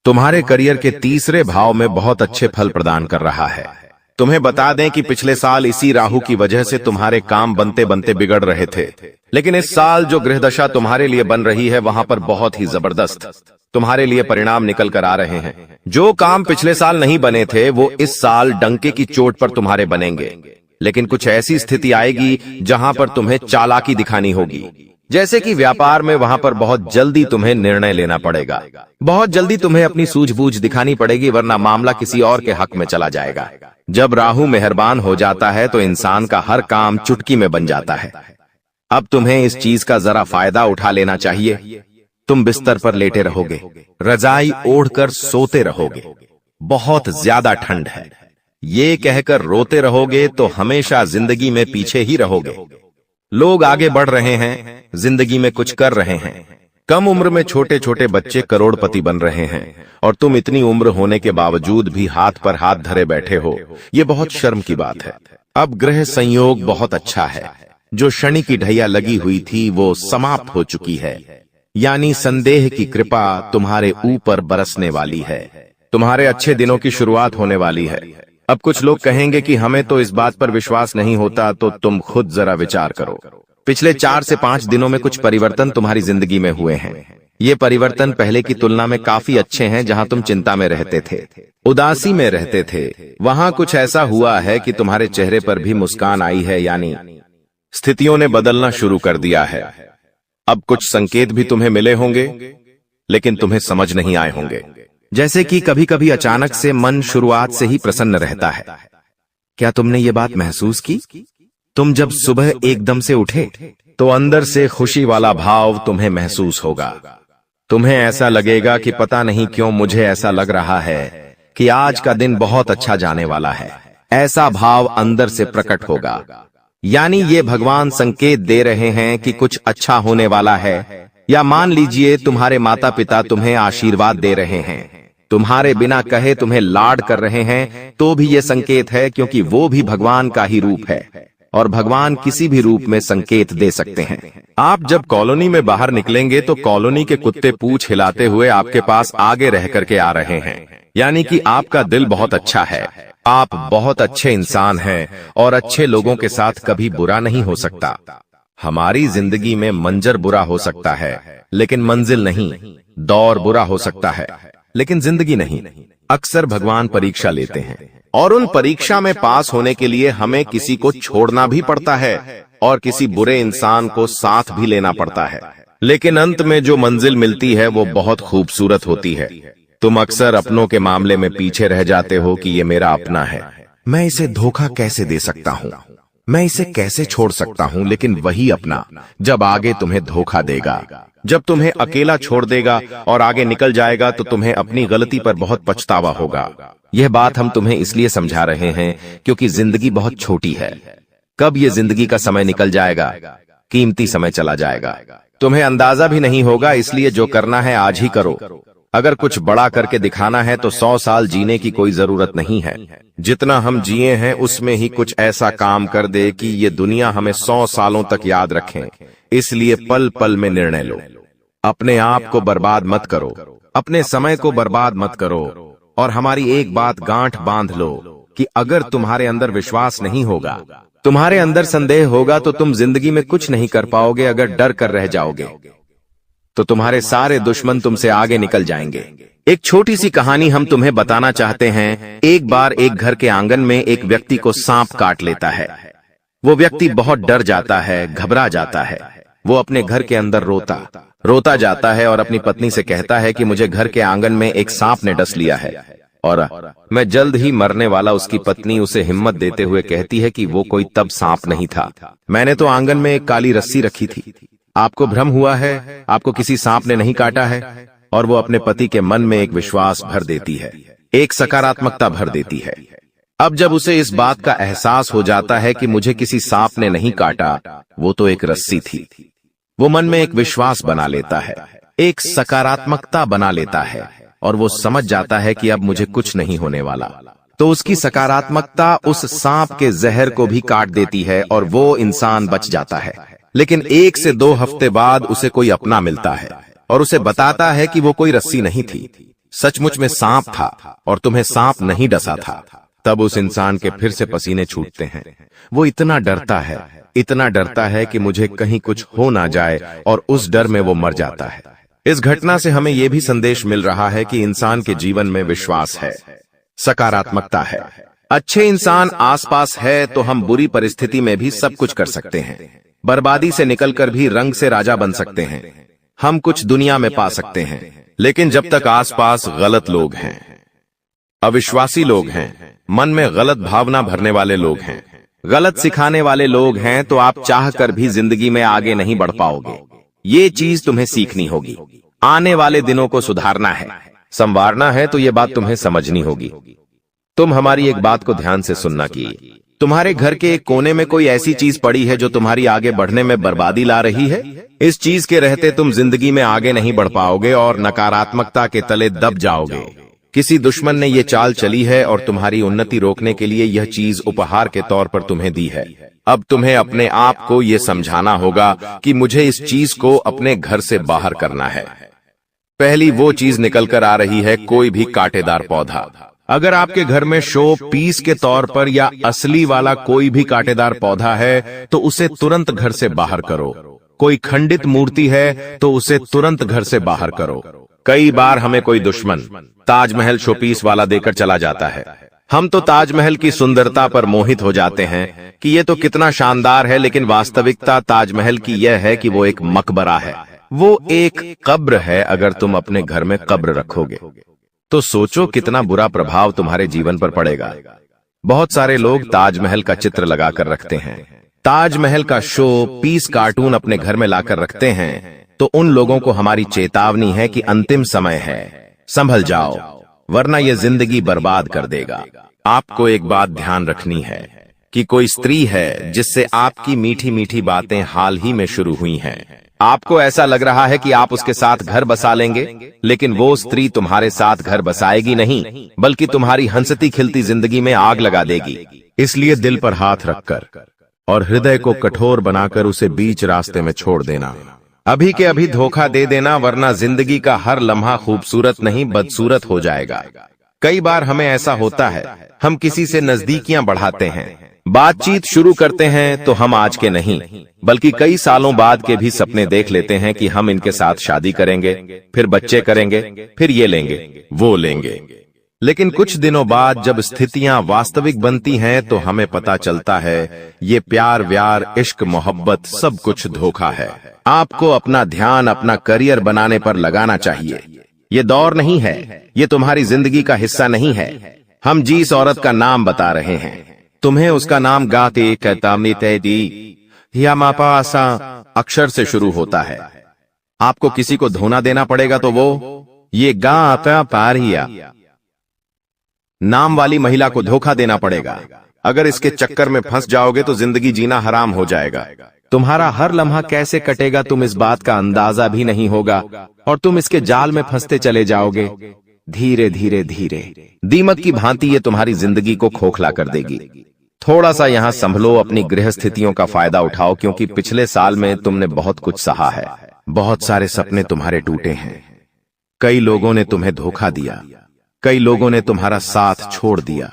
तुम्हारे करियर के तीसरे भाव में बहुत अच्छे फल प्रदान कर रहा है। तुम्हें बता दें कि पिछले साल इसी राहु की वजह से तुम्हारे काम बनते बनते बिगड़ रहे थे, लेकिन इस साल जो ग्रह दशा तुम्हारे लिए बन रही है वहां पर बहुत ही जबरदस्त तुम्हारे लिए परिणाम निकल कर आ रहे हैं। जो काम पिछले साल नहीं बने थे वो इस साल डंके की चोट पर तुम्हारे बनेंगे। लेकिन कुछ ऐसी स्थिति आएगी जहां पर तुम्हें चालाकी दिखानी होगी, जैसे कि व्यापार में। वहां पर बहुत जल्दी तुम्हें निर्णय लेना पड़ेगा, बहुत जल्दी तुम्हें अपनी सूझबूझ दिखानी पड़ेगी, वरना मामला किसी और के हक में चला जाएगा। जब राहु मेहरबान हो जाता है तो इंसान का हर काम चुटकी में बन जाता है। अब तुम्हें इस चीज का जरा फायदा उठा लेना चाहिए। तुम बिस्तर पर लेटे रहोगे, रजाई ओढ़कर सोते रहोगे, बहुत ज्यादा ठंड है, ये कहकर रोते रहोगे तो हमेशा जिंदगी में पीछे ही रहोगे। लोग आगे बढ़ रहे हैं, जिंदगी में कुछ कर रहे हैं। कम उम्र में छोटे छोटे बच्चे करोड़पति बन रहे हैं और तुम इतनी उम्र होने के बावजूद भी हाथ पर हाथ धरे बैठे हो। ये बहुत शर्म की बात है। अब ग्रह संयोग बहुत अच्छा है। जो शनि की ढैया लगी हुई थी वो समाप्त हो चुकी है, यानी संदेह की कृपा तुम्हारे ऊपर बरसने वाली है। तुम्हारे अच्छे दिनों की शुरुआत होने वाली है। अब कुछ लोग कहेंगे कि हमें तो इस बात पर विश्वास नहीं होता, तो तुम खुद जरा विचार करो। पिछले 4 से 5 दिनों में कुछ परिवर्तन तुम्हारी जिंदगी में हुए हैं। ये परिवर्तन पहले की तुलना में काफी अच्छे हैं। जहां तुम चिंता में रहते थे, उदासी में रहते थे, वहां कुछ ऐसा हुआ है कि तुम्हारे चेहरे पर भी मुस्कान आई है, यानी स्थितियों ने बदलना शुरू कर दिया है। अब कुछ संकेत भी तुम्हें मिले होंगे, लेकिन तुम्हें समझ नहीं आए होंगे। जैसे कि कभी कभी अचानक से मन शुरुआत से ही प्रसन्न रहता है। क्या तुमने ये बात महसूस की? तुम जब सुबह एकदम से उठे तो अंदर से खुशी वाला भाव तुम्हें महसूस होगा। तुम्हें ऐसा लगेगा कि पता नहीं क्यों मुझे ऐसा लग रहा है कि आज का दिन बहुत अच्छा जाने वाला है। ऐसा भाव अंदर से प्रकट होगा, यानी ये भगवान संकेत दे रहे हैं कि कुछ अच्छा होने वाला है। या मान लीजिए तुम्हारे माता पिता तुम्हें आशीर्वाद दे रहे हैं, तुम्हारे बिना कहे तुम्हें लाड कर रहे हैं, तो भी ये संकेत है, क्योंकि वो भी भगवान का ही रूप है और भगवान किसी भी रूप में संकेत दे सकते हैं। आप जब कॉलोनी में बाहर निकलेंगे तो कॉलोनी के कुत्ते पूंछ हिलाते हुए आपके पास आगे रह करके आ रहे हैं, यानी कि आपका दिल बहुत अच्छा है। आप बहुत अच्छे इंसान हैं और अच्छे लोगों के साथ कभी बुरा नहीं हो सकता। हमारी जिंदगी में मंजर बुरा हो सकता है लेकिन मंजिल नहीं, दौर बुरा हो सकता है लेकिन जिंदगी नहीं। अक्सर भगवान परीक्षा लेते हैं और उन परीक्षा में पास होने के लिए हमें किसी को छोड़ना भी पड़ता है और किसी बुरे इंसान को साथ भी लेना पड़ता है, लेकिन अंत में जो मंजिल मिलती है वो बहुत खूबसूरत होती है। तुम अक्सर अपनों के मामले में पीछे रह जाते हो कि ये मेरा अपना है, मैं इसे धोखा कैसे दे सकता हूँ, मैं इसे कैसे छोड़ सकता हूँ। लेकिन वही अपना जब आगे तुम्हें धोखा देगा, जब तुम्हें अकेला छोड़ देगा और आगे निकल जाएगा, तो तुम्हें अपनी गलती पर बहुत पछतावा होगा। यह बात हम तुम्हें इसलिए समझा रहे हैं क्योंकि जिंदगी बहुत छोटी है। कब ये जिंदगी का समय निकल जाएगा, कीमती समय चला जाएगा, तुम्हें अंदाजा भी नहीं होगा। इसलिए जो करना है आज ही करो। अगर कुछ बड़ा करके दिखाना है तो 100 साल जीने की कोई जरूरत नहीं है। जितना हम जिए हैं उसमें ही कुछ ऐसा काम कर दे कि ये दुनिया हमें 100 सालों तक याद रखें। इसलिए पल पल में निर्णय लो। अपने आप को बर्बाद मत करो, अपने समय को बर्बाद मत करो और हमारी एक बात गांठ बांध लो कि अगर तुम्हारे अंदर विश्वास नहीं होगा, तुम्हारे अंदर संदेह होगा, तो तुम जिंदगी में कुछ नहीं कर पाओगे। अगर डर कर रह जाओगे तो तुम्हारे सारे दुश्मन तुमसे आगे निकल जाएंगे। एक छोटी सी कहानी हम तुम्हें बताना चाहते हैं। एक बार एक घर के आंगन में एक व्यक्ति को सांप काट लेता है। वो व्यक्ति बहुत डर जाता है, घबरा जाता है। वो अपने घर के अंदर रोता जाता है और अपनी पत्नी से कहता है कि मुझे घर के आंगन में एक सांप ने डस लिया है और मैं जल्द ही मरने वाला। उसकी पत्नी उसे हिम्मत देते हुए कहती है कि वो कोई तब सांप नहीं था, मैंने तो आंगन में एक काली रस्सी रखी थी। आपको भ्रम हुआ है, आपको किसी सांप ने नहीं काटा है। और वो अपने पति के मन में एक विश्वास भर देती है, एक सकारात्मकता भर देती है। अब जब उसे इस बात का एहसास हो जाता है कि मुझे किसी सांप ने नहीं काटा, वो तो एक रस्सी थी, वो मन में एक विश्वास बना लेता है, एक सकारात्मकता बना लेता है और वो समझ जाता है कि अब मुझे कुछ नहीं होने वाला। तो उसकी सकारात्मकता उस सांप के जहर को भी काट देती है और वो इंसान बच जाता है। लेकिन 1 से 2 हफ्ते बाद उसे कोई अपना मिलता है और उसे बताता है कि वो कोई रस्सी नहीं थी, सचमुच में सांप था और तुम्हें सांप नहीं डसा था। तब उस इंसान के फिर से पसीने छूटते हैं। वो इतना डरता है कि मुझे कहीं कुछ हो ना जाए और उस डर में वो मर जाता है। इस घटना से हमें यह भी संदेश मिल रहा है कि इंसान के जीवन में विश्वास है, सकारात्मकता है, अच्छे इंसान आसपास है तो हम बुरी परिस्थिति में भी सब कुछ कर सकते हैं। बर्बादी से निकलकर भी रंग से राजा बन सकते हैं। हम कुछ दुनिया में पा सकते हैं। लेकिन जब तक आसपास गलत लोग हैं, अविश्वासी लोग हैं, मन में गलत भावना भरने वाले लोग हैं, गलत सिखाने वाले लोग हैं, तो आप चाहकर भी जिंदगी में आगे नहीं बढ़ पाओगे। ये चीज तुम्हें सीखनी होगी। आने वाले दिनों को सुधारना है, संवारना है, तो ये बात तुम्हें समझनी होगी। तुम हमारी एक बात को ध्यान से सुनना कि तुम्हारे घर के एक कोने में कोई ऐसी चीज पड़ी है जो तुम्हारी आगे बढ़ने में बर्बादी ला रही है। इस चीज के रहते तुम जिंदगी में आगे नहीं बढ़ पाओगे और नकारात्मकता के तले दब जाओगे। किसी दुश्मन ने ये चाल चली है और तुम्हारी उन्नति रोकने के लिए यह चीज उपहार के तौर पर तुम्हें दी है। अब तुम्हें अपने आप को यह समझाना होगा कि मुझे इस चीज को अपने घर से बाहर करना है। पहली वो चीज निकल कर आ रही है, कोई भी कांटेदार पौधा। अगर आपके घर में शो पीस के तौर पर या असली वाला कोई भी कांटेदार पौधा है तो उसे तुरंत घर से बाहर करो। कोई खंडित मूर्ति है तो उसे तुरंत घर से बाहर करो। कई बार हमें कोई दुश्मन ताजमहल शोपीस वाला देकर चला जाता है। हम तो ताजमहल की सुंदरता पर मोहित हो जाते हैं कि ये तो कितना शानदार है, लेकिन वास्तविकता ताजमहल की यह है कि वो एक मकबरा है, वो एक कब्र है। अगर तुम अपने घर में कब्र रखोगे तो सोचो कितना बुरा प्रभाव तुम्हारे जीवन पर पड़ेगा। बहुत सारे लोग ताजमहल का चित्र लगाकर रखते हैं, ताजमहल का शो पीस कार्टून अपने घर में लाकर रखते हैं। तो उन लोगों को हमारी चेतावनी है कि अंतिम समय है, संभल जाओ, वरना यह जिंदगी बर्बाद कर देगा। आपको एक बात ध्यान रखनी है कि कोई स्त्री है जिससे आपकी मीठी मीठी बातें हाल ही में शुरू हुई हैं। आपको ऐसा लग रहा है कि आप उसके साथ घर बसा लेंगे, लेकिन वो स्त्री तुम्हारे साथ घर बसाएगी नहीं, बल्कि तुम्हारी हंसती खिलती जिंदगी में आग लगा देगी। इसलिए दिल पर हाथ रखकर और हृदय को कठोर बनाकर उसे बीच रास्ते में छोड़ देना। अभी के अभी धोखा दे देना, वरना जिंदगी का हर लम्हा खूबसूरत नहीं बदसूरत हो जाएगा। कई बार हमें ऐसा होता है, हम किसी से नजदीकियां बढ़ाते हैं, बातचीत शुरू करते हैं, तो हम आज के नहीं बल्कि कई सालों बाद के भी सपने देख लेते हैं कि हम इनके साथ शादी करेंगे, फिर बच्चे करेंगे, फिर ये लेंगे, वो लेंगे। लेकिन कुछ दिनों बाद जब स्थितियां वास्तविक बनती हैं तो हमें पता चलता है ये प्यार व्यार इश्क मोहब्बत सब कुछ धोखा है। आपको अपना ध्यान अपना करियर बनाने पर लगाना चाहिए। ये दौर नहीं है, ये तुम्हारी जिंदगी का हिस्सा नहीं है। हम जिस औरत का नाम बता रहे हैं, तुम्हें उसका नाम गाते कहतामी तैदी या मापासा अक्षर से शुरू होता है। आपको किसी को धोना देना पड़ेगा तो वो ये गा आता पारिया नाम वाली महिला को धोखा देना पड़ेगा। अगर इसके चक्कर में फंस जाओगे तो जिंदगी जीना हराम हो जाएगा। तुम्हारा हर लम्हा कैसे कटेगा तुम इस बात का अंदाजा भी नहीं होगा और तुम इसके जाल में फंसते चले जाओगे। धीरे धीरे धीरे दीमक की भांति ये तुम्हारी जिंदगी को खोखला कर देगी। थोड़ा सा यहाँ संभलो, अपनी गृह स्थितियों का फायदा उठाओ, क्योंकि पिछले साल में तुमने बहुत कुछ सहा है। बहुत सारे सपने तुम्हारे टूटे हैं। कई लोगों ने तुम्हें धोखा दिया, कई लोगों ने तुम्हारा साथ छोड़ दिया।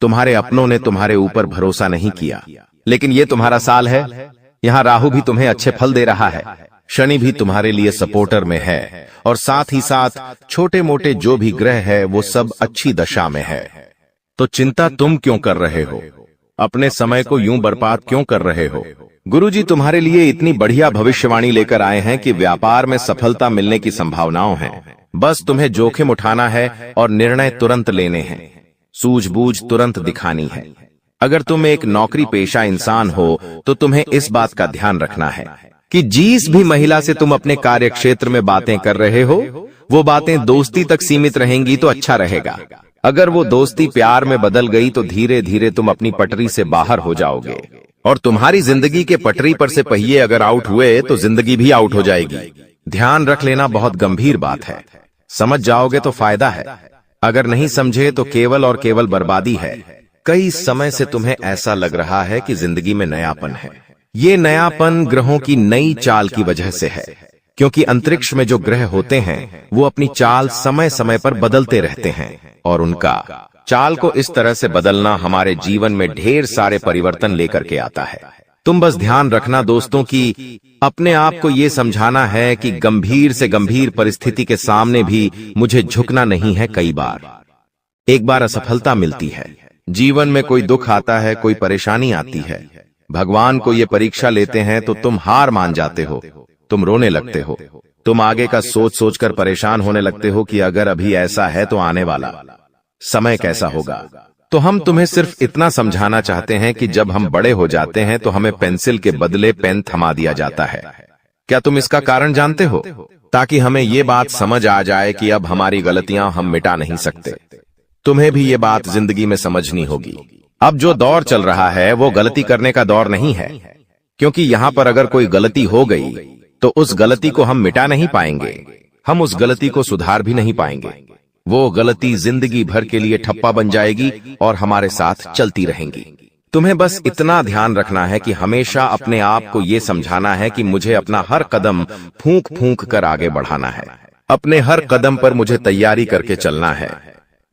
तुम्हारे अपनों ने तुम्हारे ऊपर भरोसा नहीं किया, लेकिन ये तुम्हारा साल है। यहाँ राहु भी तुम्हें अच्छे फल दे रहा है, शनि भी तुम्हारे लिए सपोर्टर में है, और साथ ही साथ छोटे मोटे जो भी ग्रह है वो सब अच्छी दशा में है। तो चिंता तुम क्यों कर रहे हो? अपने समय को यूं बर्बाद क्यों कर रहे हो? गुरुजी तुम्हारे लिए इतनी बढ़िया भविष्यवाणी लेकर आए हैं कि व्यापार में सफलता मिलने की संभावनाओं हैं। बस तुम्हें जोखिम उठाना है और निर्णय तुरंत लेने हैं, सूझबूझ तुरंत दिखानी है। अगर तुम एक नौकरी पेशा इंसान हो तो तुम्हें इस बात का ध्यान रखना है कि जिस भी महिला से तुम अपने कार्य क्षेत्र में बातें कर रहे हो वो बातें दोस्ती तक सीमित रहेंगी तो अच्छा रहेगा। अगर वो दोस्ती प्यार में बदल गई तो धीरे धीरे तुम अपनी पटरी से बाहर हो जाओगे, और तुम्हारी जिंदगी के पटरी पर से पहिए अगर आउट हुए तो जिंदगी भी आउट हो जाएगी। ध्यान रख लेना बहुत गंभीर बात है। समझ जाओगे तो फायदा है, अगर नहीं समझे तो केवल और केवल बर्बादी है। कई समय से तुम्हें ऐसा लग रहा है कि जिंदगी में नयापन है। ये नयापन ग्रहों की नई चाल की वजह से है, क्योंकि अंतरिक्ष में जो ग्रह होते हैं वो अपनी चाल समय समय पर बदलते रहते हैं, और उनका चाल को इस तरह से बदलना हमारे जीवन में ढेर सारे परिवर्तन लेकर के आता है। तुम बस ध्यान रखना दोस्तों कि अपने आप को ये समझाना है कि गंभीर से गंभीर परिस्थिति के सामने भी मुझे झुकना नहीं है। कई बार एक बार असफलता मिलती है, जीवन में कोई दुख आता है, कोई परेशानी आती है, भगवान को ये परीक्षा लेते हैं तो तुम हार मान जाते हो, तुम रोने लगते हो, तुम आगे का सोच सोचकर परेशान होने लगते हो कि अगर अभी ऐसा है तो आने वाला समय कैसा होगा। तो हम तुम्हें सिर्फ इतना समझाना चाहते हैं कि जब हम बड़े हो जाते हैं तो हमें पेंसिल के बदले पेन थमा दिया जाता है। क्या तुम इसका कारण जानते हो? ताकि हमें ये बात समझ आ जाए कि अब हमारी गलतियां हम मिटा नहीं सकते। तुम्हें भी ये बात जिंदगी में समझनी होगी। अब जो दौर चल रहा है वो गलती करने का दौर नहीं है, क्योंकि यहाँ पर अगर कोई गलती हो गई तो उस गलती को हम मिटा नहीं पाएंगे, हम उस गलती को सुधार भी नहीं पाएंगे। वो गलती जिंदगी भर के लिए ठप्पा बन जाएगी और हमारे साथ चलती रहेंगी। तुम्हें बस इतना ध्यान रखना है कि हमेशा अपने आप को ये समझाना है कि मुझे अपना हर कदम फूंक फूंक कर आगे बढ़ाना है। अपने हर कदम पर मुझे तैयारी करके चलना है,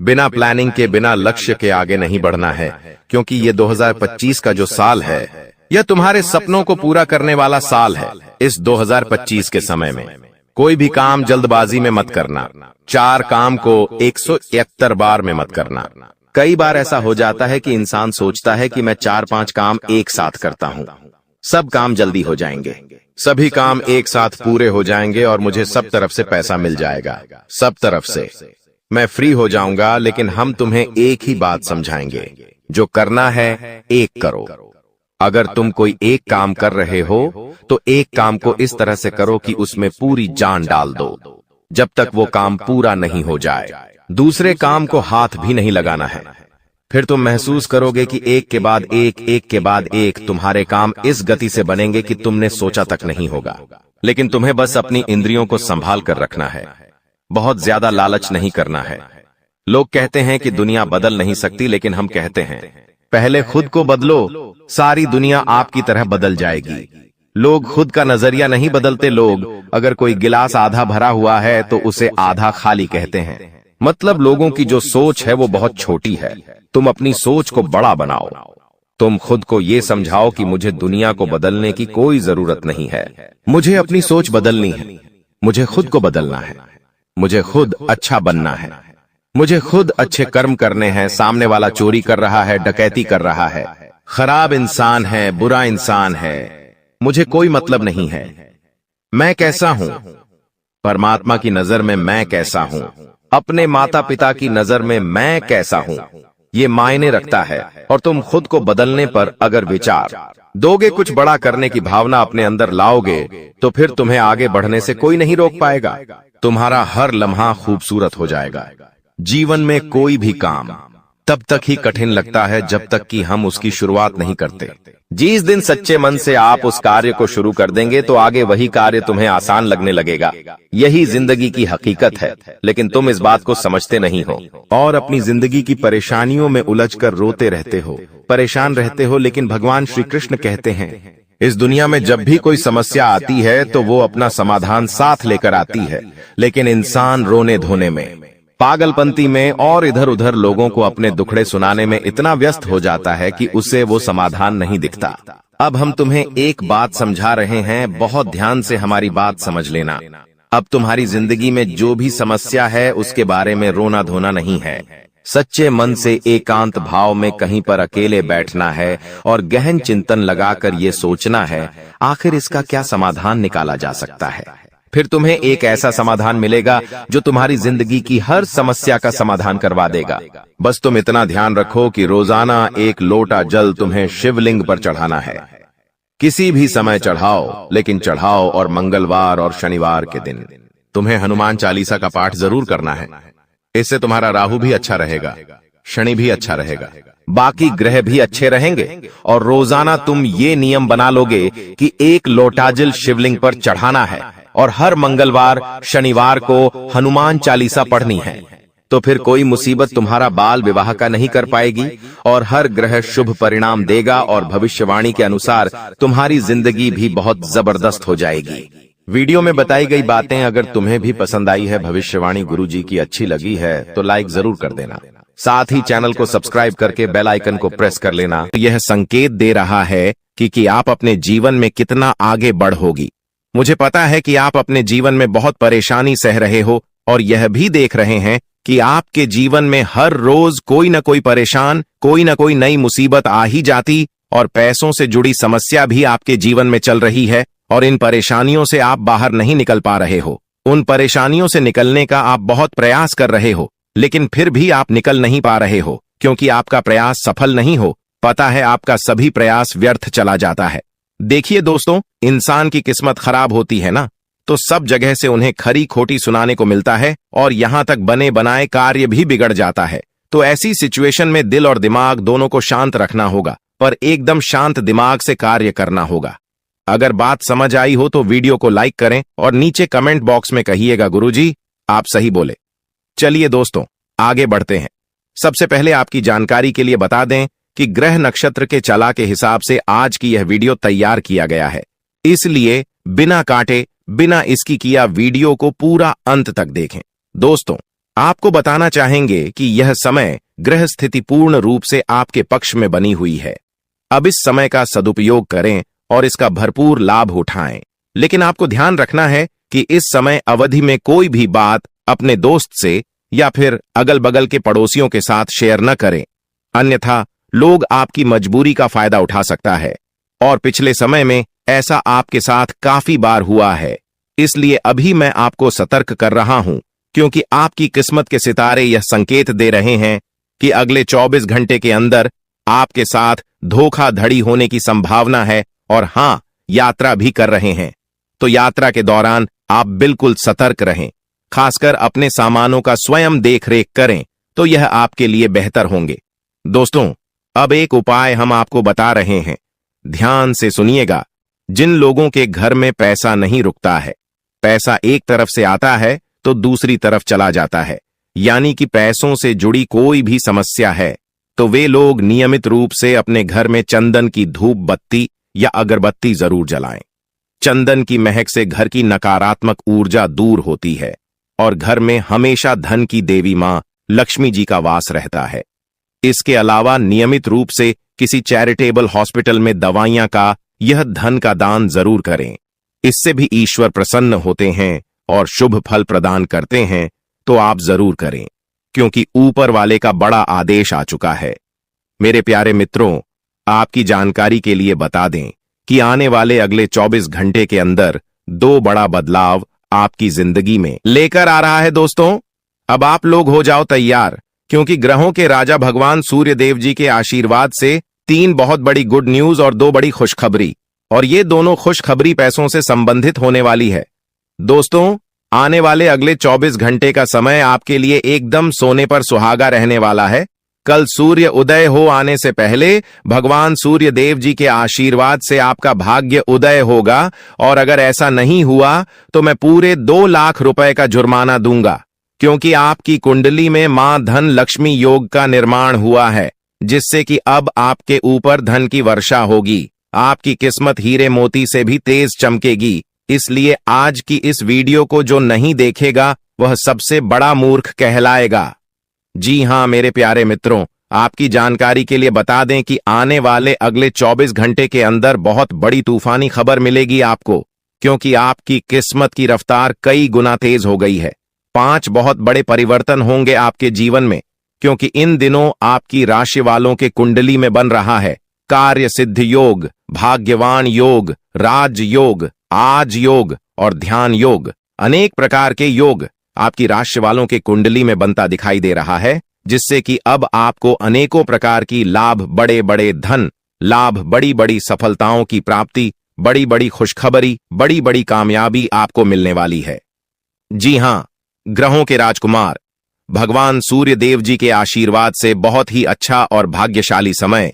बिना प्लानिंग के, बिना लक्ष्य के आगे नहीं बढ़ना है, क्योंकि ये 2025 का जो साल है यह तुम्हारे सपनों को पूरा करने वाला साल है। इस 2025 के समय में कोई भी काम जल्दबाजी में मत करना, 4 काम को 171 बार में मत करना। कई बार ऐसा हो जाता है कि इंसान सोचता है कि मैं 4-5 काम एक साथ करता हूँ, सब काम जल्दी हो जाएंगे, सभी काम एक साथ पूरे हो जाएंगे और मुझे सब तरफ से पैसा मिल जाएगा, सब तरफ से मैं फ्री हो जाऊंगा। लेकिन हम तुम्हें एक ही बात समझाएंगे, जो करना है एक करो। अगर तुम कोई एक काम कर रहे हो तो एक काम को इस तरह से करो कि उसमें पूरी जान डाल दो, जब तक वो काम पूरा नहीं हो जाए। दूसरे काम को हाथ भी नहीं लगाना है। फिर तुम महसूस करोगे कि एक के बाद एक, एक के बाद एक तुम्हारे काम इस गति से बनेंगे कि तुमने सोचा तक नहीं होगा। लेकिन तुम्हें बस अपनी इंद्रियों को संभाल कर रखना है, बहुत ज्यादा लालच नहीं करना है। लोग कहते हैं कि दुनिया बदल नहीं सकती, लेकिन हम कहते हैं पहले खुद को बदलो, सारी दुनिया आपकी तरह बदल जाएगी। लोग खुद का नजरिया नहीं बदलते। लोग अगर कोई गिलास आधा भरा हुआ है तो उसे आधा खाली कहते हैं। मतलब लोगों की जो सोच है वो बहुत छोटी है। तुम अपनी सोच को बड़ा बनाओ। तुम खुद को ये समझाओ कि मुझे दुनिया को बदलने की कोई जरूरत नहीं है, मुझे अपनी सोच बदलनी है, मुझे खुद को बदलना है, मुझे खुद अच्छा बनना है, मुझे खुद अच्छे कर्म करने हैं। सामने वाला चोरी कर रहा है, डकैती कर रहा है, खराब इंसान है, बुरा इंसान है, मुझे कोई मतलब नहीं है। मैं कैसा हूं? परमात्मा की नजर में मैं कैसा हूं? अपने माता पिता की नजर में मैं कैसा हूं? ये मायने रखता है। और तुम खुद को बदलने पर अगर विचार दोगे, कुछ बड़ा करने की भावना अपने अंदर लाओगे, तो फिर तुम्हें आगे बढ़ने से कोई नहीं रोक पाएगा। तुम्हारा हर लम्हा खूबसूरत हो जाएगा। जीवन में कोई भी काम तब तक ही कठिन लगता है जब तक कि हम उसकी शुरुआत नहीं करते। जिस दिन सच्चे मन से आप उस कार्य को शुरू कर देंगे तो आगे वही कार्य तुम्हें आसान लगने लगेगा। यही जिंदगी की हकीकत है, लेकिन तुम इस बात को समझते नहीं हो और अपनी जिंदगी की परेशानियों में उलझकर रोते रहते हो, परेशान रहते हो। लेकिन भगवान श्री कृष्ण कहते हैं, इस दुनिया में जब भी कोई समस्या आती है तो वो अपना समाधान साथ लेकर आती है, लेकिन इंसान रोने धोने में, पागलपंती में और इधर उधर लोगों को अपने दुखड़े सुनाने में इतना व्यस्त हो जाता है कि उसे वो समाधान नहीं दिखता। अब हम तुम्हें एक बात समझा रहे हैं, बहुत ध्यान से हमारी बात समझ लेना। अब तुम्हारी जिंदगी में जो भी समस्या है उसके बारे में रोना धोना नहीं है। सच्चे मन से एकांत भाव में कहीं पर अकेले बैठना है और गहन चिंतन लगाकर ये सोचना है आखिर इसका क्या समाधान निकाला जा सकता है। फिर तुम्हें एक ऐसा समाधान मिलेगा जो तुम्हारी जिंदगी की हर समस्या का समाधान करवा देगा। बस तुम इतना ध्यान रखो कि रोजाना एक लोटा जल तुम्हें शिवलिंग पर चढ़ाना है। किसी भी समय चढ़ाओ, लेकिन चढ़ाओ और मंगलवार और शनिवार के दिन। तुम्हें हनुमान चालीसा का पाठ जरूर करना है। इससे तुम्हारा राहु भी अच्छा रहेगा, शनि भी अच्छा रहेगा, बाकी ग्रह भी अच्छे रहेंगे। और रोजाना तुम ये नियम बना लोगे कि एक लोटा जल शिवलिंग पर चढ़ाना है और हर मंगलवार शनिवार को हनुमान चालीसा पढ़नी है, तो फिर कोई मुसीबत तुम्हारा बाल विवाह का नहीं कर पाएगी और हर ग्रह शुभ परिणाम देगा और भविष्यवाणी के अनुसार तुम्हारी जिंदगी भी बहुत जबरदस्त हो जाएगी। वीडियो में बताई गई बातें अगर तुम्हें भी पसंद आई है, भविष्यवाणी गुरुजी की अच्छी लगी है तो लाइक जरूर कर देना। साथ ही चैनल को सब्सक्राइब करके बेल आइकन को प्रेस कर लेना। यह संकेत दे रहा है कि आप अपने जीवन में कितना आगे बढ़ोगी। मुझे पता है कि आप अपने जीवन में बहुत परेशानी सह रहे हो और यह भी देख रहे हैं कि आपके जीवन में हर रोज कोई न कोई परेशान, कोई न कोई नई मुसीबत आ ही जाती और पैसों से जुड़ी समस्या भी आपके जीवन में चल रही है और इन परेशानियों से आप बाहर नहीं निकल पा रहे हो। उन परेशानियों से निकलने का आप बहुत प्रयास कर रहे हो, लेकिन फिर भी आप निकल नहीं पा रहे हो क्योंकि आपका प्रयास सफल नहीं हो। पता है आपका सभी प्रयास व्यर्थ चला जाता है। देखिए दोस्तों, इंसान की किस्मत खराब होती है ना, तो सब जगह से उन्हें खरी खोटी सुनाने को मिलता है और यहां तक बने बनाए कार्य भी बिगड़ जाता है। तो ऐसी सिचुएशन में दिल और दिमाग दोनों को शांत रखना होगा, पर एकदम शांत दिमाग से कार्य करना होगा। अगर बात समझ आई हो तो वीडियो को लाइक करें और नीचे कमेंट बॉक्स में कहिएगा गुरुजी आप सही बोले। चलिए दोस्तों आगे बढ़ते हैं। सबसे पहले आपकी जानकारी के लिए बता दें कि ग्रह नक्षत्र के चला के हिसाब से आज की यह वीडियो तैयार किया गया है, इसलिए बिना काटे बिना इसकी किया वीडियो को पूरा अंत तक देखें। दोस्तों आपको बताना चाहेंगे कि यह समय ग्रह स्थिति पूर्ण रूप से आपके पक्ष में बनी हुई है। अब इस समय का सदुपयोग करें और इसका भरपूर लाभ उठाएं। लेकिन आपको ध्यान रखना है कि इस समय अवधि में कोई भी बात अपने दोस्त से या फिर अगल बगल के पड़ोसियों के साथ शेयर न करें, अन्यथा लोग आपकी मजबूरी का फायदा उठा सकता है और पिछले समय में ऐसा आपके साथ काफी बार हुआ है। इसलिए अभी मैं आपको सतर्क कर रहा हूं क्योंकि आपकी किस्मत के सितारे यह संकेत दे रहे हैं कि अगले 24 घंटे के अंदर आपके साथ धोखाधड़ी होने की संभावना है और हां, यात्रा भी कर रहे हैं। तो यात्रा के दौरान आप बिल्कुल सतर्क रहें, खासकर अपने सामानों का स्वयं देखरेख करें तो यह आपके लिए बेहतर होंगे। दोस्तों अब एक उपाय हम आपको बता रहे हैं, ध्यान से सुनिएगा। जिन लोगों के घर में पैसा नहीं रुकता है, पैसा एक तरफ से आता है तो दूसरी तरफ चला जाता है, यानी कि पैसों से जुड़ी कोई भी समस्या है, तो वे लोग नियमित रूप से अपने घर में चंदन की धूप बत्ती या अगरबत्ती जरूर जलाएं। चंदन की महक से घर की नकारात्मक ऊर्जा दूर होती है और घर में हमेशा धन की देवी मां लक्ष्मी जी का वास रहता है। इसके अलावा नियमित रूप से किसी चैरिटेबल हॉस्पिटल में दवाइयां का यह धन का दान जरूर करें। इससे भी ईश्वर प्रसन्न होते हैं और शुभ फल प्रदान करते हैं, तो आप जरूर करें क्योंकि ऊपर वाले का बड़ा आदेश आ चुका है। मेरे प्यारे मित्रों, आपकी जानकारी के लिए बता दें कि आने वाले अगले 24 घंटे के अंदर 2 बड़ा बदलाव आपकी जिंदगी में लेकर आ रहा है। दोस्तों अब आप लोग हो जाओ तैयार, क्योंकि ग्रहों के राजा भगवान सूर्य देव जी के आशीर्वाद से 3 बहुत बड़ी गुड न्यूज और 2 बड़ी खुशखबरी, और ये दोनों खुशखबरी पैसों से संबंधित होने वाली है। दोस्तों आने वाले अगले 24 घंटे का समय आपके लिए एकदम सोने पर सुहागा रहने वाला है। कल सूर्य उदय हो आने से पहले भगवान सूर्य देव जी के आशीर्वाद से आपका भाग्य उदय होगा, और अगर ऐसा नहीं हुआ तो मैं पूरे 2 लाख रुपए का जुर्माना दूंगा, क्योंकि आपकी कुंडली में मां धन लक्ष्मी योग का निर्माण हुआ है, जिससे कि अब आपके ऊपर धन की वर्षा होगी। आपकी किस्मत हीरे मोती से भी तेज चमकेगी। इसलिए आज की इस वीडियो को जो नहीं देखेगा वह सबसे बड़ा मूर्ख कहलाएगा। जी हां मेरे प्यारे मित्रों, आपकी जानकारी के लिए बता दें कि आने वाले अगले 24 घंटे के अंदर बहुत बड़ी तूफानी खबर मिलेगी आपको, क्योंकि आपकी किस्मत की रफ्तार कई गुना तेज हो गई है। 5 बहुत बड़े परिवर्तन होंगे आपके जीवन में, क्योंकि इन दिनों आपकी राशि वालों के कुंडली में बन रहा है कार्य सिद्ध योग, भाग्यवान योग, राज योग, आज योग और ध्यान योग। अनेक प्रकार के योग आपकी राशि वालों के कुंडली में बनता दिखाई दे रहा है, जिससे कि अब आपको अनेकों प्रकार की लाभ, बड़े बड़े धन लाभ, बड़ी बड़ी सफलताओं की प्राप्ति, बड़ी बड़ी खुशखबरी, बड़ी बड़ी कामयाबी आपको मिलने वाली है। जी हां, ग्रहों के राजकुमार भगवान सूर्य देव जी के आशीर्वाद से बहुत ही अच्छा और भाग्यशाली समय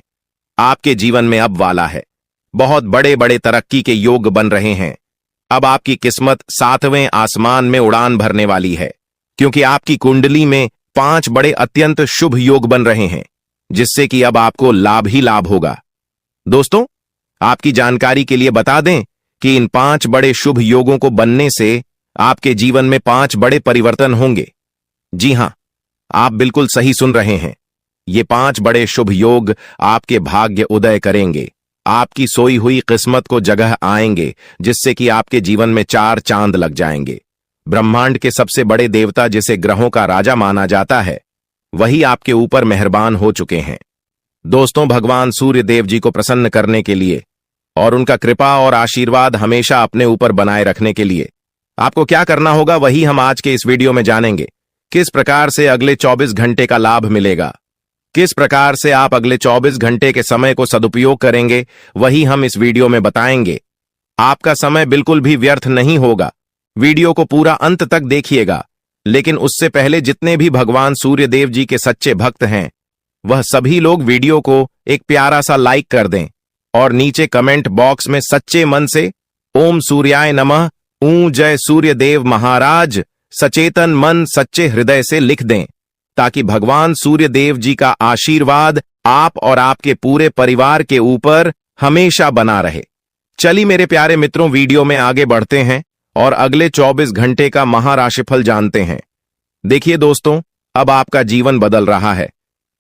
आपके जीवन में अब वाला है। बहुत बड़े बड़े तरक्की के योग बन रहे हैं। अब आपकी किस्मत 7वें आसमान में उड़ान भरने वाली है, क्योंकि आपकी कुंडली में 5 बड़े अत्यंत शुभ योग बन रहे हैं, जिससे कि अब आपको लाभ ही लाभ होगा। दोस्तों, आपकी जानकारी के लिए बता दें कि इन 5 बड़े शुभ योगों को बनने से आपके जीवन में 5 बड़े परिवर्तन होंगे। जी हां, आप बिल्कुल सही सुन रहे हैं। ये 5 बड़े शुभ योग आपके भाग्य उदय करेंगे, आपकी सोई हुई किस्मत को जगह आएंगे, जिससे कि आपके जीवन में 4 चांद लग जाएंगे। ब्रह्मांड के सबसे बड़े देवता, जिसे ग्रहों का राजा माना जाता है, वही आपके ऊपर मेहरबान हो चुके हैं। दोस्तों, भगवान सूर्य देव जी को प्रसन्न करने के लिए और उनका कृपा और आशीर्वाद हमेशा अपने ऊपर बनाए रखने के लिए आपको क्या करना होगा, वही हम आज के इस वीडियो में जानेंगे। किस प्रकार से अगले 24 घंटे का लाभ मिलेगा, किस प्रकार से आप अगले 24 घंटे के समय को सदुपयोग करेंगे, वही हम इस वीडियो में बताएंगे। आपका समय बिल्कुल भी व्यर्थ नहीं होगा। वीडियो को पूरा अंत तक देखिएगा, लेकिन उससे पहले जितने भी भगवान सूर्य देव जी के सच्चे भक्त हैं, वह सभी लोग वीडियो को एक प्यारा सा लाइक कर दें और नीचे कमेंट बॉक्स में सच्चे मन से ओम सूर्याय नमः, ऊ जय सूर्य देव महाराज, सचेतन मन सच्चे हृदय से लिख दें, ताकि भगवान सूर्य देव जी का आशीर्वाद आप और आपके पूरे परिवार के ऊपर हमेशा बना रहे। चलिए मेरे प्यारे मित्रों, वीडियो में आगे बढ़ते हैं और अगले 24 घंटे का महाराशिफल जानते हैं। देखिए दोस्तों, अब आपका जीवन बदल रहा है।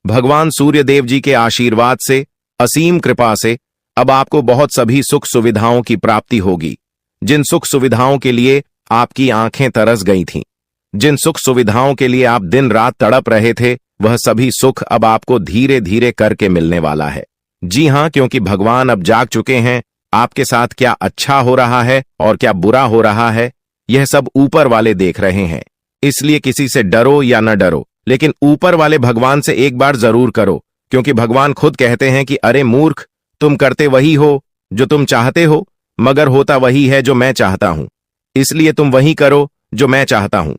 भगवान सूर्य देव जी के आशीर्वाद से, असीम कृपा से अब आपको बहुत सभी सुख सुविधाओं की प्राप्ति होगी। जिन सुख सुविधाओं के लिए आपकी आंखें तरस गई थीं, जिन सुख सुविधाओं के लिए आप दिन रात तड़प रहे थे, वह सभी सुख अब आपको धीरे धीरे करके मिलने वाला है। जी हां, क्योंकि भगवान अब जाग चुके हैं। आपके साथ क्या अच्छा हो रहा है और क्या बुरा हो रहा है, यह सब ऊपर वाले देख रहे हैं। इसलिए किसी से डरो या न डरो, लेकिन ऊपर वाले भगवान से एक बार जरूर करो, क्योंकि भगवान खुद कहते हैं कि अरे मूर्ख, तुम करते वही हो जो तुम चाहते हो, मगर होता वही है जो मैं चाहता हूं। इसलिए तुम वही करो जो मैं चाहता हूं,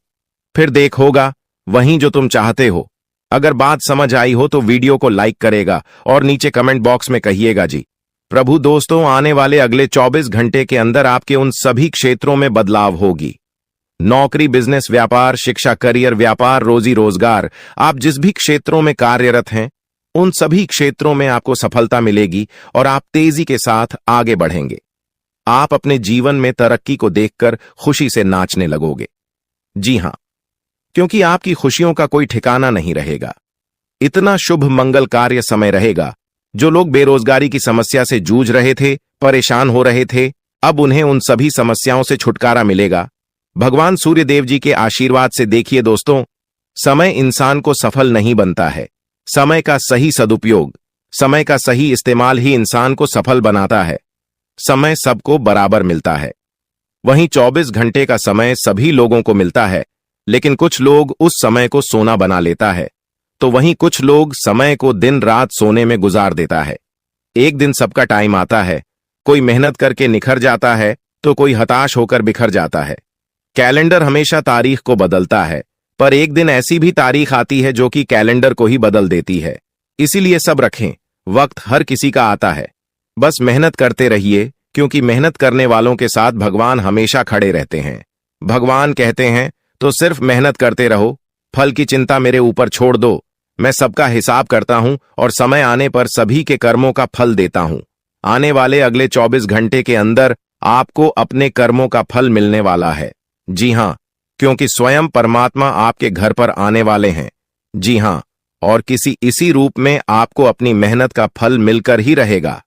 फिर देख होगा वही जो तुम चाहते हो। अगर बात समझ आई हो तो वीडियो को लाइक करेगा और नीचे कमेंट बॉक्स में कहिएगा जी। प्रभु दोस्तों, आने वाले अगले 24 घंटे के अंदर आपके उन सभी क्षेत्रों में बदलाव होगी। नौकरी, बिजनेस, व्यापार, शिक्षा, करियर, व्यापार, रोजी रोजगार, आप जिस भी क्षेत्रों में कार्यरत हैं, उन सभी क्षेत्रों में आपको सफलता मिलेगी और आप तेजी के साथ आगे बढ़ेंगे। आप अपने जीवन में तरक्की को देखकर खुशी से नाचने लगोगे। जी हां, क्योंकि आपकी खुशियों का कोई ठिकाना नहीं रहेगा। इतना शुभ मंगल कार्य समय रहेगा। जो लोग बेरोजगारी की समस्या से जूझ रहे थे, परेशान हो रहे थे, अब उन्हें उन सभी समस्याओं से छुटकारा मिलेगा भगवान सूर्य देव जी के आशीर्वाद से। देखिए दोस्तों, समय इंसान को सफल नहीं बनता है। समय का सही सदुपयोग, समय का सही इस्तेमाल ही इंसान को सफल बनाता है। समय सबको बराबर मिलता है। वहीं 24 घंटे का समय सभी लोगों को मिलता है, लेकिन कुछ लोग उस समय को सोना बना लेता है, तो वहीं कुछ लोग समय को दिन रात सोने में गुजार देता है। एक दिन सबका टाइम आता है। कोई मेहनत करके निखर जाता है तो कोई हताश होकर बिखर जाता है। कैलेंडर हमेशा तारीख को बदलता है, पर एक दिन ऐसी भी तारीख आती है जो कि कैलेंडर को ही बदल देती है। इसीलिए सब रखें, वक्त हर किसी का आता है। बस मेहनत करते रहिए, क्योंकि मेहनत करने वालों के साथ भगवान हमेशा खड़े रहते हैं। भगवान कहते हैं तो सिर्फ मेहनत करते रहो, फल की चिंता मेरे ऊपर छोड़ दो। मैं सबका हिसाब करता हूं और समय आने पर सभी के कर्मों का फल देता हूं। आने वाले अगले 24 घंटे के अंदर आपको अपने कर्मों का फल मिलने वाला है। जी हां, क्योंकि स्वयं परमात्मा आपके घर पर आने वाले हैं। जी हां, और किसी इसी रूप में आपको अपनी मेहनत का फल मिलकर ही रहेगा।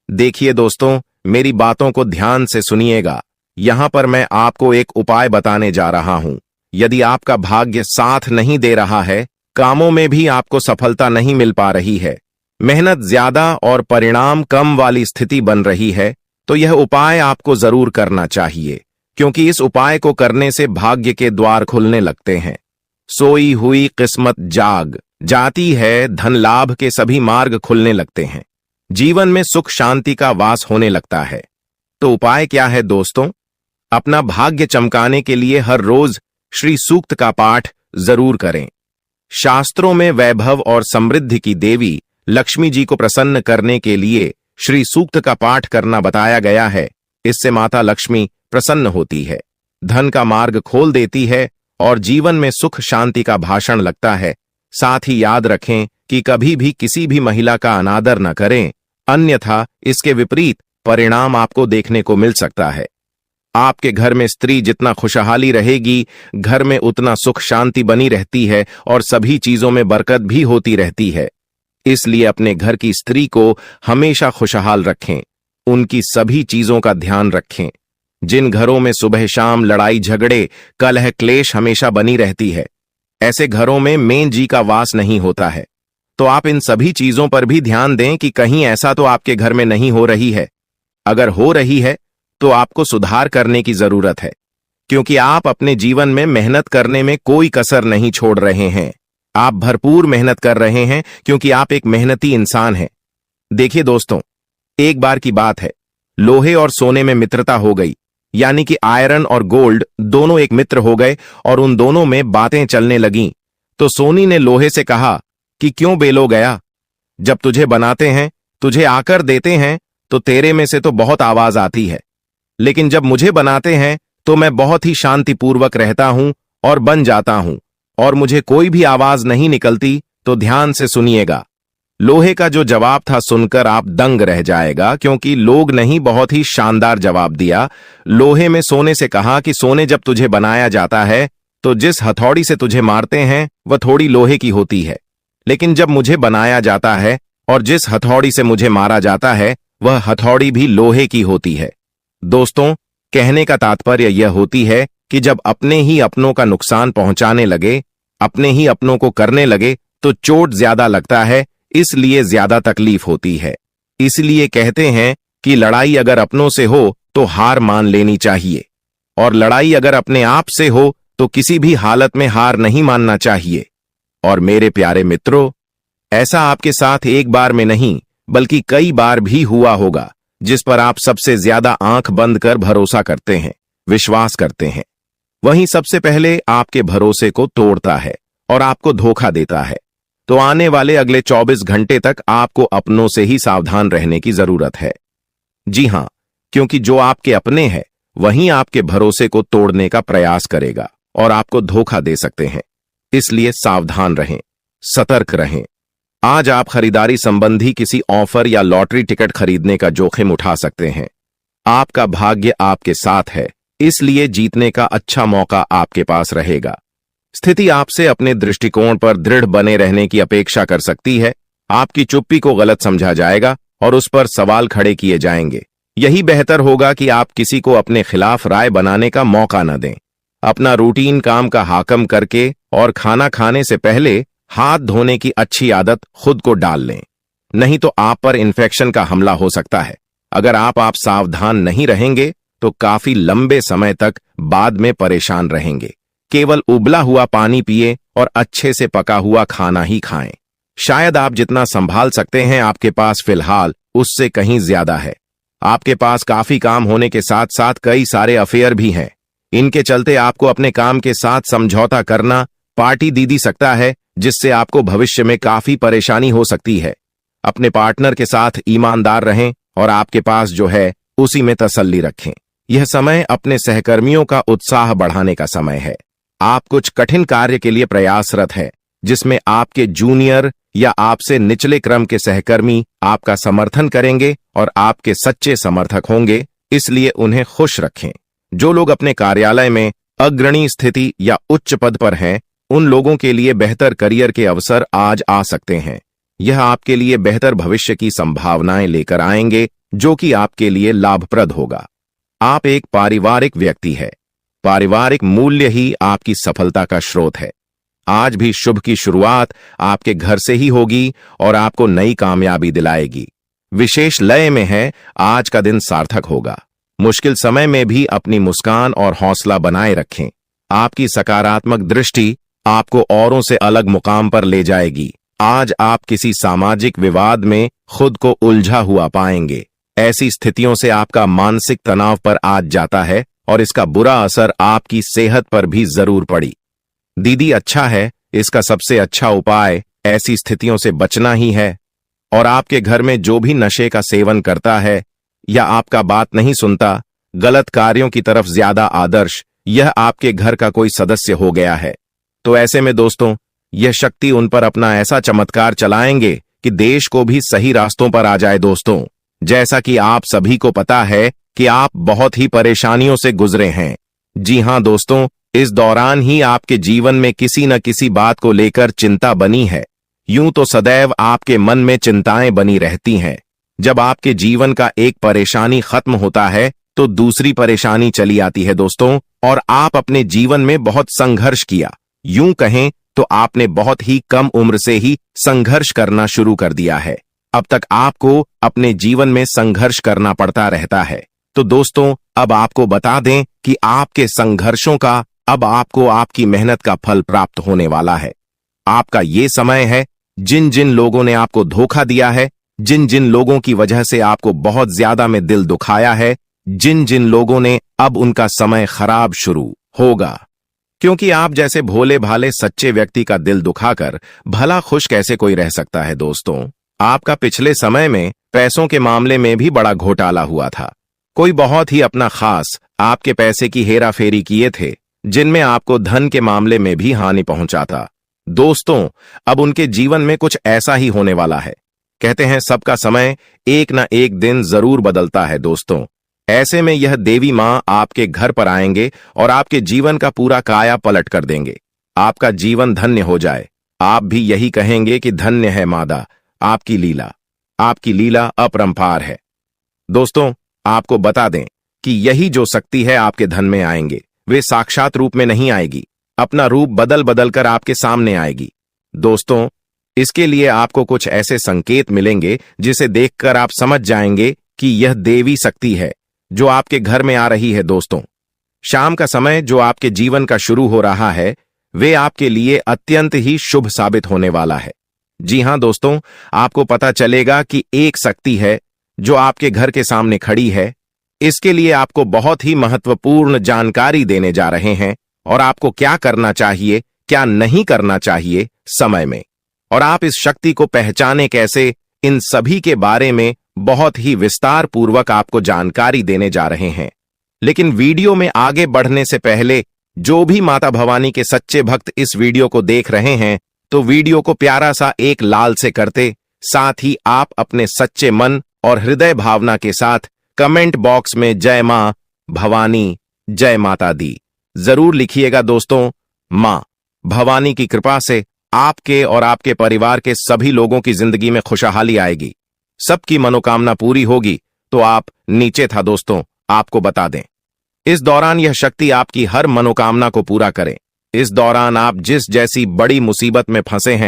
देखिए दोस्तों, मेरी बातों को ध्यान से सुनिएगा। यहां पर मैं आपको एक उपाय बताने जा रहा हूं। यदि आपका भाग्य साथ नहीं दे रहा है, कामों में भी आपको सफलता नहीं मिल पा रही है, मेहनत ज्यादा और परिणाम कम वाली स्थिति बन रही है, तो यह उपाय आपको जरूर करना चाहिए, क्योंकि इस उपाय को करने से भाग्य के द्वार खुलने लगते हैं। सोई हुई किस्मत जाग जाती है, धन लाभ के सभी मार्ग खुलने लगते हैं, जीवन में सुख शांति का वास होने लगता है। तो उपाय क्या है दोस्तों? अपना भाग्य चमकाने के लिए हर रोज श्री सूक्त का पाठ जरूर करें। शास्त्रों में वैभव और समृद्धि की देवी लक्ष्मी जी को प्रसन्न करने के लिए श्री सूक्त का पाठ करना बताया गया है। इससे माता लक्ष्मी प्रसन्न होती है, धन का मार्ग खोल देती है और जीवन में सुख शांति का भाषण लगता है। साथ ही याद रखें कि कभी भी किसी भी महिला का अनादर न करें, अन्यथा इसके विपरीत परिणाम आपको देखने को मिल सकता है। आपके घर में स्त्री जितना खुशहाली रहेगी, घर में उतना सुख शांति बनी रहती है और सभी चीजों में बरकत भी होती रहती है। इसलिए अपने घर की स्त्री को हमेशा खुशहाल रखें, उनकी सभी चीजों का ध्यान रखें। जिन घरों में सुबह शाम लड़ाई झगड़े कलह क्लेश हमेशा बनी रहती है, ऐसे घरों में मेन जी का वास नहीं होता है। तो आप इन सभी चीजों पर भी ध्यान दें कि कहीं ऐसा तो आपके घर में नहीं हो रही है। अगर हो रही है तो आपको सुधार करने की जरूरत है, क्योंकि आप अपने जीवन में मेहनत करने में कोई कसर नहीं छोड़ रहे हैं। आप भरपूर मेहनत कर रहे हैं क्योंकि आप एक मेहनती इंसान हैं। देखिए दोस्तों, एक बार की बात है, लोहे और सोने में मित्रता हो गई, यानी कि आयरन और गोल्ड दोनों एक मित्र हो गए और उन दोनों में बातें चलने लगीं। तो सोनी ने लोहे से कहा कि क्यों बेलो गया, जब तुझे बनाते हैं, तुझे आकर देते हैं तो तेरे में से तो बहुत आवाज आती है, लेकिन जब मुझे बनाते हैं तो मैं बहुत ही शांतिपूर्वक रहता हूं और बन जाता हूं, और मुझे कोई भी आवाज नहीं निकलती। तो ध्यान से सुनिएगा। लोहे का जो जवाब था सुनकर आप दंग रह जाएगा, क्योंकि लोग नहीं बहुत ही शानदार जवाब दिया। लोहे में सोने से कहा कि सोने, जब तुझे बनाया जाता है तो जिस हथौड़ी से तुझे मारते हैं वह थोड़ी लोहे की होती है, लेकिन जब मुझे बनाया जाता है और जिस हथौड़ी से मुझे मारा जाता है वह हथौड़ी भी लोहे की होती है। दोस्तों, कहने का तात्पर्य यह होती है कि जब अपने ही अपनों का नुकसान पहुंचाने लगे, अपने ही अपनों को करने लगे, तो चोट ज्यादा लगता है, इसलिए ज्यादा तकलीफ होती है। इसलिए कहते हैं कि लड़ाई अगर अपनों से हो तो हार मान लेनी चाहिए, और लड़ाई अगर अपने आप से हो तो किसी भी हालत में हार नहीं मानना चाहिए। और मेरे प्यारे मित्रों, ऐसा आपके साथ एक बार में नहीं बल्कि कई बार भी हुआ होगा, जिस पर आप सबसे ज्यादा आंख बंद कर भरोसा करते हैं, विश्वास करते हैं, वहीं सबसे पहले आपके भरोसे को तोड़ता है और आपको धोखा देता है। तो आने वाले अगले 24 घंटे तक आपको अपनों से ही सावधान रहने की जरूरत है। जी हां, क्योंकि जो आपके अपने हैं वहीं आपके भरोसे को तोड़ने का प्रयास करेगा और आपको धोखा दे सकते हैं। इसलिए सावधान रहें, सतर्क रहें। आज आप खरीदारी संबंधी किसी ऑफर या लॉटरी टिकट खरीदने का जोखिम उठा सकते हैं। आपका भाग्य आपके साथ है, इसलिए जीतने का अच्छा मौका आपके पास रहेगा। स्थिति आपसे अपने दृष्टिकोण पर दृढ़ बने रहने की अपेक्षा कर सकती है। आपकी चुप्पी को गलत समझा जाएगा और उस पर सवाल खड़े किए जाएंगे। यही बेहतर होगा कि आप किसी को अपने खिलाफ राय बनाने का मौका न दें। अपना रूटीन काम का हाकम करके और खाना खाने से पहले हाथ धोने की अच्छी आदत खुद को डाल लें, नहीं तो आप पर इन्फेक्शन का हमला हो सकता है। अगर आप सावधान नहीं रहेंगे तो काफी लंबे समय तक बाद में परेशान रहेंगे। केवल उबला हुआ पानी पिए और अच्छे से पका हुआ खाना ही खाएं। शायद आप जितना संभाल सकते हैं आपके पास फिलहाल उससे कहीं ज्यादा है। आपके पास काफी काम होने के साथ साथ कई सारे अफेयर भी हैं। इनके चलते आपको अपने काम के साथ समझौता करना पार्टी दीदी सकता है, जिससे आपको भविष्य में काफी परेशानी हो सकती है। अपने पार्टनर के साथ ईमानदार रहें और आपके पास जो है उसी में तसल्ली रखें। यह समय अपने सहकर्मियों का उत्साह बढ़ाने का समय है। आप कुछ कठिन कार्य के लिए प्रयासरत हैं, जिसमें आपके जूनियर या आपसे निचले क्रम के सहकर्मी आपका समर्थन करेंगे और आपके सच्चे समर्थक होंगे, इसलिए उन्हें खुश रखें। जो लोग अपने कार्यालय में अग्रणी स्थिति या उच्च पद पर हैं, उन लोगों के लिए बेहतर करियर के अवसर आज आ सकते हैं। यह आपके लिए बेहतर भविष्य की संभावनाएं लेकर आएंगे, जो कि आपके लिए लाभप्रद होगा। आप एक पारिवारिक व्यक्ति है। पारिवारिक मूल्य ही आपकी सफलता का स्रोत है। आज भी शुभ की शुरुआत आपके घर से ही होगी और आपको नई कामयाबी दिलाएगी। विशेष लय में है, आज का दिन सार्थक होगा। मुश्किल समय में भी अपनी मुस्कान और हौसला बनाए रखें। आपकी सकारात्मक दृष्टि आपको औरों से अलग मुकाम पर ले जाएगी। आज आप किसी सामाजिक विवाद में खुद को उलझा हुआ पाएंगे। ऐसी स्थितियों से आपका मानसिक तनाव पर आज जाता है और इसका बुरा असर आपकी सेहत पर भी जरूर पड़ी। दीदी, अच्छा है, इसका सबसे अच्छा उपाय ऐसी स्थितियों से बचना ही है। और आपके घर में जो भी नशे का सेवन करता है या आपका बात नहीं सुनता, गलत कार्यों की तरफ ज्यादा आदर्श, यह आपके घर का कोई सदस्य हो गया है। तो ऐसे में दोस्तों, यह शक्ति उन पर अपना ऐसा चमत्कार चलाएंगे कि देश को भी सही रास्तों पर आ जाए। दोस्तों, जैसा कि आप सभी को पता है कि आप बहुत ही परेशानियों से गुजरे हैं। जी हां दोस्तों, इस दौरान ही आपके जीवन में किसी न किसी बात को लेकर चिंता बनी है। यूं तो सदैव आपके मन में चिंताएं बनी रहती हैं। जब आपके जीवन का एक परेशानी खत्म होता है तो दूसरी परेशानी चली आती है दोस्तों, और आप अपने जीवन में बहुत संघर्ष किया। यूं कहें तो आपने बहुत ही कम उम्र से ही संघर्ष करना शुरू कर दिया है। अब तक आपको अपने जीवन में संघर्ष करना पड़ता रहता है। तो दोस्तों, अब आपको बता दें कि आपके संघर्षों का अब आपको आपकी मेहनत का फल प्राप्त होने वाला है। आपका ये समय है, जिन जिन लोगों ने आपको धोखा दिया है, जिन जिन लोगों की वजह से आपको बहुत ज्यादा में दिल दुखाया है, जिन जिन लोगों ने, अब उनका समय खराब शुरू होगा। क्योंकि आप जैसे भोले भाले सच्चे व्यक्ति का दिल दुखाकर भला खुश कैसे कोई रह सकता है। दोस्तों, आपका पिछले समय में पैसों के मामले में भी बड़ा घोटाला हुआ था। कोई बहुत ही अपना खास आपके पैसे की हेराफेरी किए थे, जिनमें आपको धन के मामले में भी हानि पहुंचा था। दोस्तों, अब उनके जीवन में कुछ ऐसा ही होने वाला है। कहते हैं सबका समय एक न एक दिन जरूर बदलता है। दोस्तों, ऐसे में यह देवी मां आपके घर पर आएंगे और आपके जीवन का पूरा काया पलट कर देंगे। आपका जीवन धन्य हो जाए। आप भी यही कहेंगे कि धन्य है मादा, आपकी लीला अपरंपार है। दोस्तों, आपको बता दें कि यही जो शक्ति है आपके धन में आएंगे, वे साक्षात रूप में नहीं आएगी, अपना रूप बदल बदल कर आपके सामने आएगी। दोस्तों, इसके लिए आपको कुछ ऐसे संकेत मिलेंगे जिसे देखकर आप समझ जाएंगे कि यह देवी शक्ति है जो आपके घर में आ रही है। दोस्तों, शाम का समय जो आपके जीवन का शुरू हो रहा है, वे आपके लिए अत्यंत ही शुभ साबित होने वाला है। जी हां दोस्तों, आपको पता चलेगा कि एक शक्ति है जो आपके घर के सामने खड़ी है। इसके लिए आपको बहुत ही महत्वपूर्ण जानकारी देने जा रहे हैं और आपको क्या करना चाहिए, क्या नहीं करना चाहिए समय में, और आप इस शक्ति को पहचाने कैसे, इन सभी के बारे में बहुत ही विस्तार पूर्वक आपको जानकारी देने जा रहे हैं। लेकिन वीडियो में आगे बढ़ने से पहले जो भी माता भवानी के सच्चे भक्त इस वीडियो को देख रहे हैं, तो वीडियो को प्यारा सा एक लाल से करते, साथ ही आप अपने सच्चे मन और हृदय भावना के साथ कमेंट बॉक्स में जय मां भवानी, जय माता दी जरूर लिखिएगा। दोस्तों, मां भवानी की कृपा से आपके और आपके परिवार के सभी लोगों की जिंदगी में खुशहाली आएगी, सबकी मनोकामना पूरी होगी। तो आप नीचे था दोस्तों, आपको बता दें, इस दौरान यह शक्ति आपकी हर मनोकामना को पूरा करे। इस दौरान आप जिस जैसी बड़ी मुसीबत में फंसे हैं,